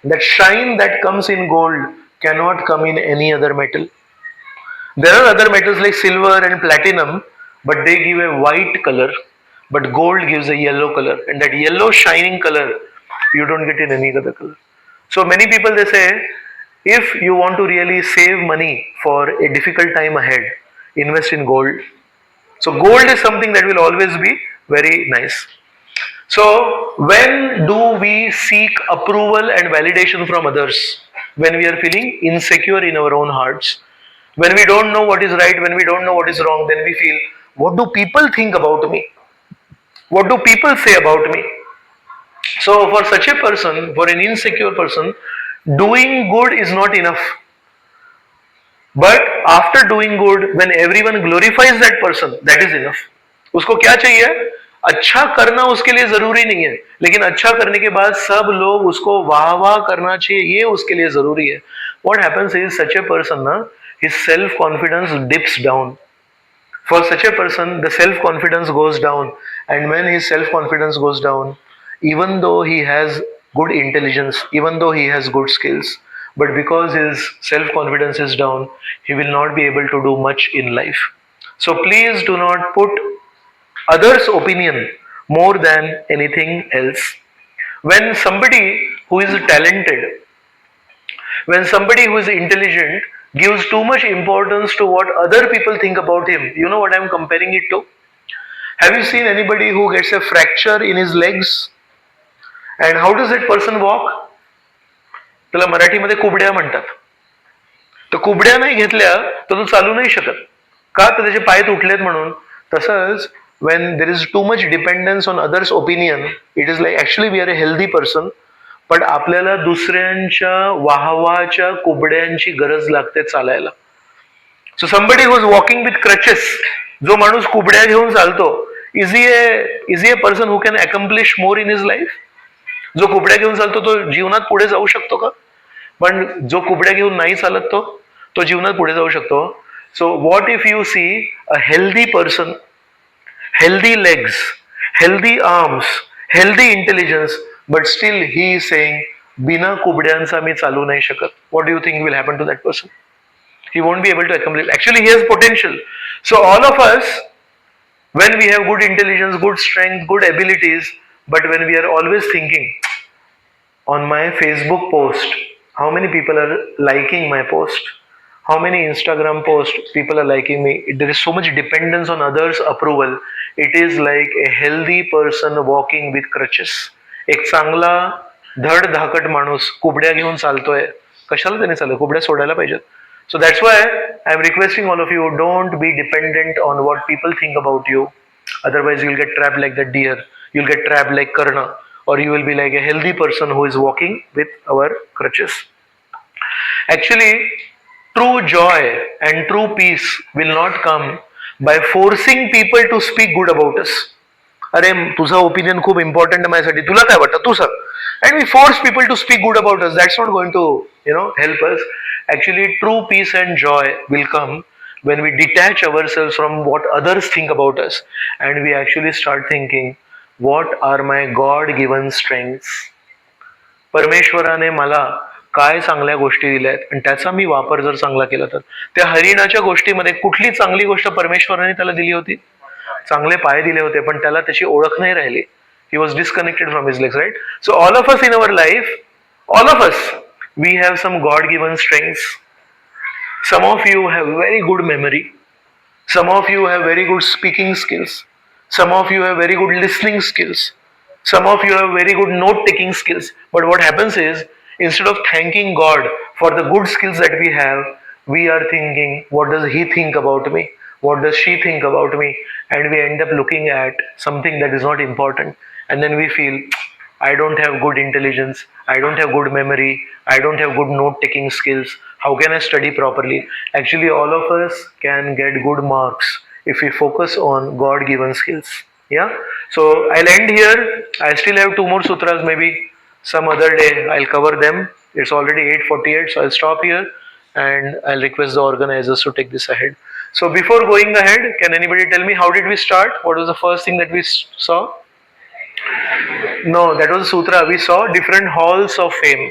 that comes in gold cannot come in any other metal. There are other metals like silver and platinum, but they give a white color. But gold gives a yellow color, and that yellow shining color you don't get in any other color. So many people they say, if you want to really save money for a difficult time ahead, invest in gold. So gold is something that will always be very nice. So when do we seek approval and validation from others? When we are feeling insecure in our own hearts. When we don't know what is right, when we don't know what is wrong, then we feel, what do people think about me? What do people say about me? So for such a person, for an insecure person, doing good is not enough. But after doing good, when everyone glorifies that person, that is enough. उसको क्या चाहिए? अच्छा करना उसके लिए जरूरी नहीं है, लेकिन अच्छा करने के बाद सब लोग उसको वाह वाह करना चाहिए, ये उसके लिए जरूरी है. What happens is such a person, na, his self confidence dips down. For such a person, the self confidence goes down, and when his self confidence goes down, even though he has good intelligence, even though he has good skills, but because his self confidence is down, he will not be able to do much in life. So please do not put others' opinion more than anything else. When somebody who is talented, when somebody who is intelligent gives too much importance to what other people think about him, you know what I am comparing it to? Have you seen anybody who gets a fracture in his legs? And how does that person walk? त्याला मराठीमध्ये कुबड्या म्हणतात. तर कुबड्या नाही घेतल्या तर तो चालू नाही शकत. का? तर त्याचे पाय तुटलेत म्हणून. तसंच when there is too much dependence on others' opinion, it is like actually we are a healthy person, पण आपल्याला दुसऱ्यांच्या वाहवाच्या कुबड्यांची गरज लागते चालायला. So somebody who is walking with crutches, जो माणूस कुबड्या घेऊन चालतो, is he a person who can accomplish more in his life? जो कुबड्या घेऊन चालतो तो जीवनात पुढे जाऊ शकतो का? पण जो कुबड्या घेऊन नाही चालत तो जीवनात पुढे जाऊ शकतो. So what if you see a healthy person, healthy legs, healthy arms, healthy intelligence, but still he is saying, बिना कुबड्यांचा मी चालू नाही शकत. What do you think will happen to that person? He won't be able to accomplish. Actually, he has potential. So all of us, when we have good intelligence, good strength, good abilities, but when we are always thinking, on my Facebook post, how many people are liking my post? How many Instagram posts people are liking me? There is so much dependence on others' approval. It is like a healthy person walking with crutches. एक चांगला धड धाकट माणूस कुबड्या घेऊन चालतोय. कशाला त्याने चाललं? कुबड्या सोडायला पाहिजेत. So that's why I am requesting all of you, don't be dependent on what people think about you. Otherwise, you'll get trapped like that deer. You'll get trapped like Karna, or you will be like a healthy person who is walking with our crutches. Actually, true joy and true peace will not come by forcing people to speak good about us. अरे तुझा opinion खूप important आहे माझ्यासाठी, तुला काय वाटतं तू सांग. And we force people to speak good about us. That's not going to, help us. Actually, true peace and joy will come when we detach ourselves from what others think about us and we actually start thinking, what are my God given strengths? परमेश्वराने मला काय चांगल्या गोष्टी दिल्यात आणि त्याचा मी वापर जर चांगला केला तर. त्या हरिणाच्या गोष्टीमध्ये कुठली चांगली गोष्ट परमेश्वराने त्याला दिली होती? चांगले पाय दिले होते, पण त्याला त्याची ओळख नाही राहिली. He was disconnected from his legs, right? So all of us in our life, all of us, we have some God-given strengths. Some of you have very good memory. Some of you have very good speaking skills. Some of you have very good listening skills. Some of you have very good note-taking skills. But what happens is, instead of thanking God for the good skills that we have, we are thinking, what does he think about me? What does she think about me? And we end up looking at something that is not important. And then we feel, I don't have good intelligence, I don't have good memory, I don't have good note taking skills. How can I study properly? Actually, all of us can get good marks if we focus on God given skills. Yeah. So I'll end here. I still have two more sutras, maybe some other day I'll cover them. It's already 8:48, so I'll stop here and I'll request the organizers to take this ahead. So before going ahead, can anybody tell me how did we start? What was the first thing that we saw? No, that was Sutra. We saw different halls of fame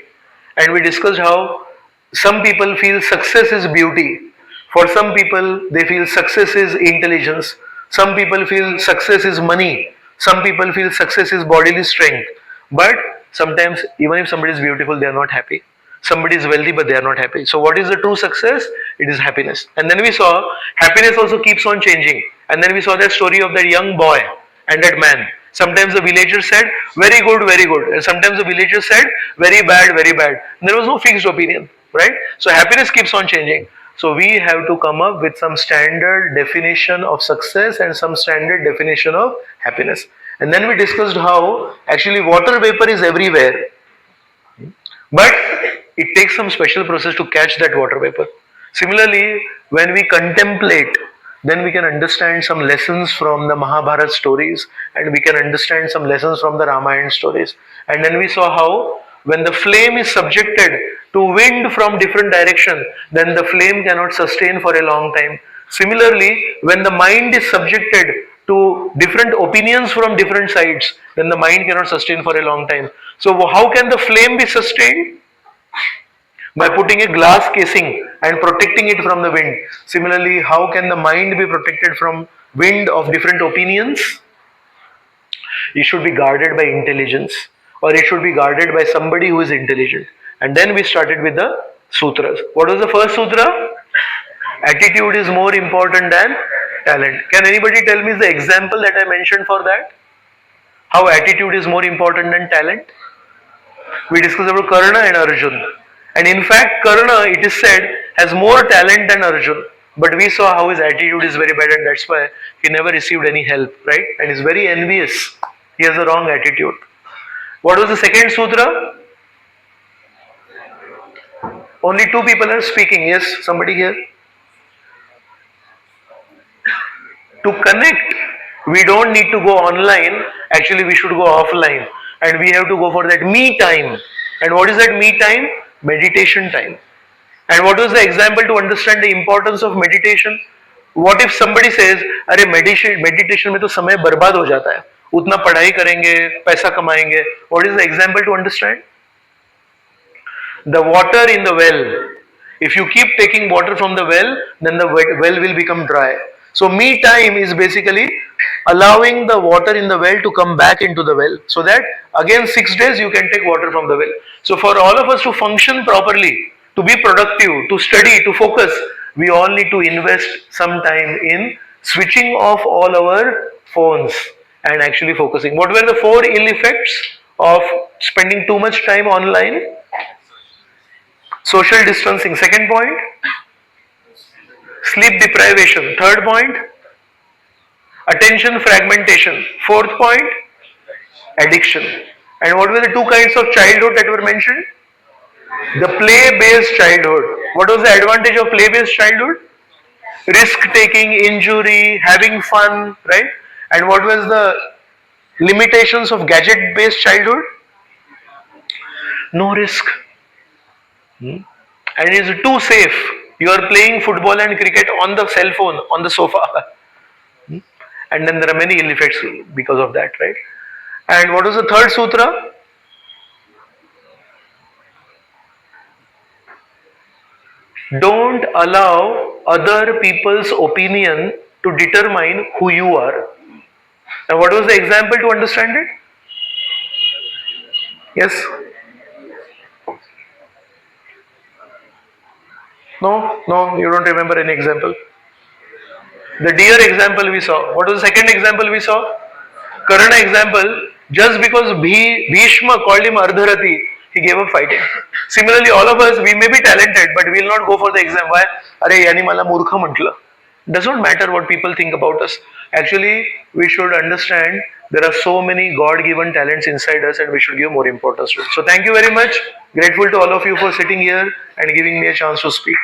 and we discussed how some people feel success is beauty. For some people, they feel success is intelligence. Some people feel success is money. Some people feel success is bodily strength. But sometimes, even if somebody is beautiful, they are not happy. Somebody is wealthy, but they are not happy. So, what is the true success? It is happiness. And then we saw happiness also keeps on changing. And then we saw that story of that young boy and that man. Sometimes the villagers said, very good, very good. And sometimes the villagers said, very bad, very bad. There was no fixed opinion, right? So happiness keeps on changing. So we have to come up with some standard definition of success and some standard definition of happiness. And then we discussed how actually water vapor is everywhere. But it takes some special process to catch that water vapor. Similarly, when we contemplate, then we can understand some lessons from the Mahabharata stories and we can understand some lessons from the Ramayana stories. And then we saw how when the flame is subjected to wind from different direction, then the flame cannot sustain for a long time. Similarly, when the mind is subjected to different opinions from different sides, then the mind cannot sustain for a long time. So how can the flame be sustained? By putting a glass casing and protecting it from the wind. Similarly, how can the mind be protected from wind of different opinions? It should be guarded by intelligence, or it should be guarded by somebody who is intelligent. And then we started with the sutras. What was the first sutra? Attitude is more important than talent. Can anybody tell me the example that I mentioned for that? How attitude is more important than talent? We discussed about Karna and Arjun. And in fact, Karna, it is said, has more talent than Arjun. But we saw how his attitude is very bad and that's why he never received any help, right? And he's very envious. He has a wrong attitude. What was the second sutra? Only two people are speaking. Yes, somebody here? To connect, we don't need to go online. Actually, we should go offline. And we have to go for that me time. And what is that me time? Meditation time. And what was the example to understand the importance of meditation? What if somebody says, अरे meditation में तो समय बर्बाद हो जाता है, उतना पढ़ाई करेंगे, पैसा कमाएंगे. What is the example to understand? The water in the well. If you keep taking water from the well, then the well will become dry. So me time is basically allowing the water in the well to come back into the well, so that again 6 days you can take water from the well. So for all of us to function properly, to be productive, to study, to focus, we all need to invest some time in switching off all our phones and actually focusing. What were the 4 ill effects of spending too much time online? Social distancing. Second point, sleep deprivation. Third point, attention fragmentation. Fourth point, addiction. And what were the 2 kinds of childhood that were mentioned? The play-based childhood. What was the advantage of play-based childhood? Risk-taking, injury, having fun, right? And what was the limitations of gadget-based childhood? No risk. And it is too safe. You are playing football and cricket on the cell phone, on the sofa. And then there are many ill effects because of that, right? And what was the third sutra? Don't allow other people's opinion to determine who you are. And what was the example to understand it? Yes? No, you don't remember any example. The deer example we saw. What was the second example we saw? Karna example. Just because Bhishma called him Ardharati, He gave up fighting. Similarly, all of us, we may be talented, but we will not go for the exam. Why? Are yani mala murkha mantla. Does not matter what people think about us. Actually, we should understand there are so many God-given talents inside us, and we should give more importance to it. So, thank you very much. Grateful to all of you for sitting here and giving me a chance to speak.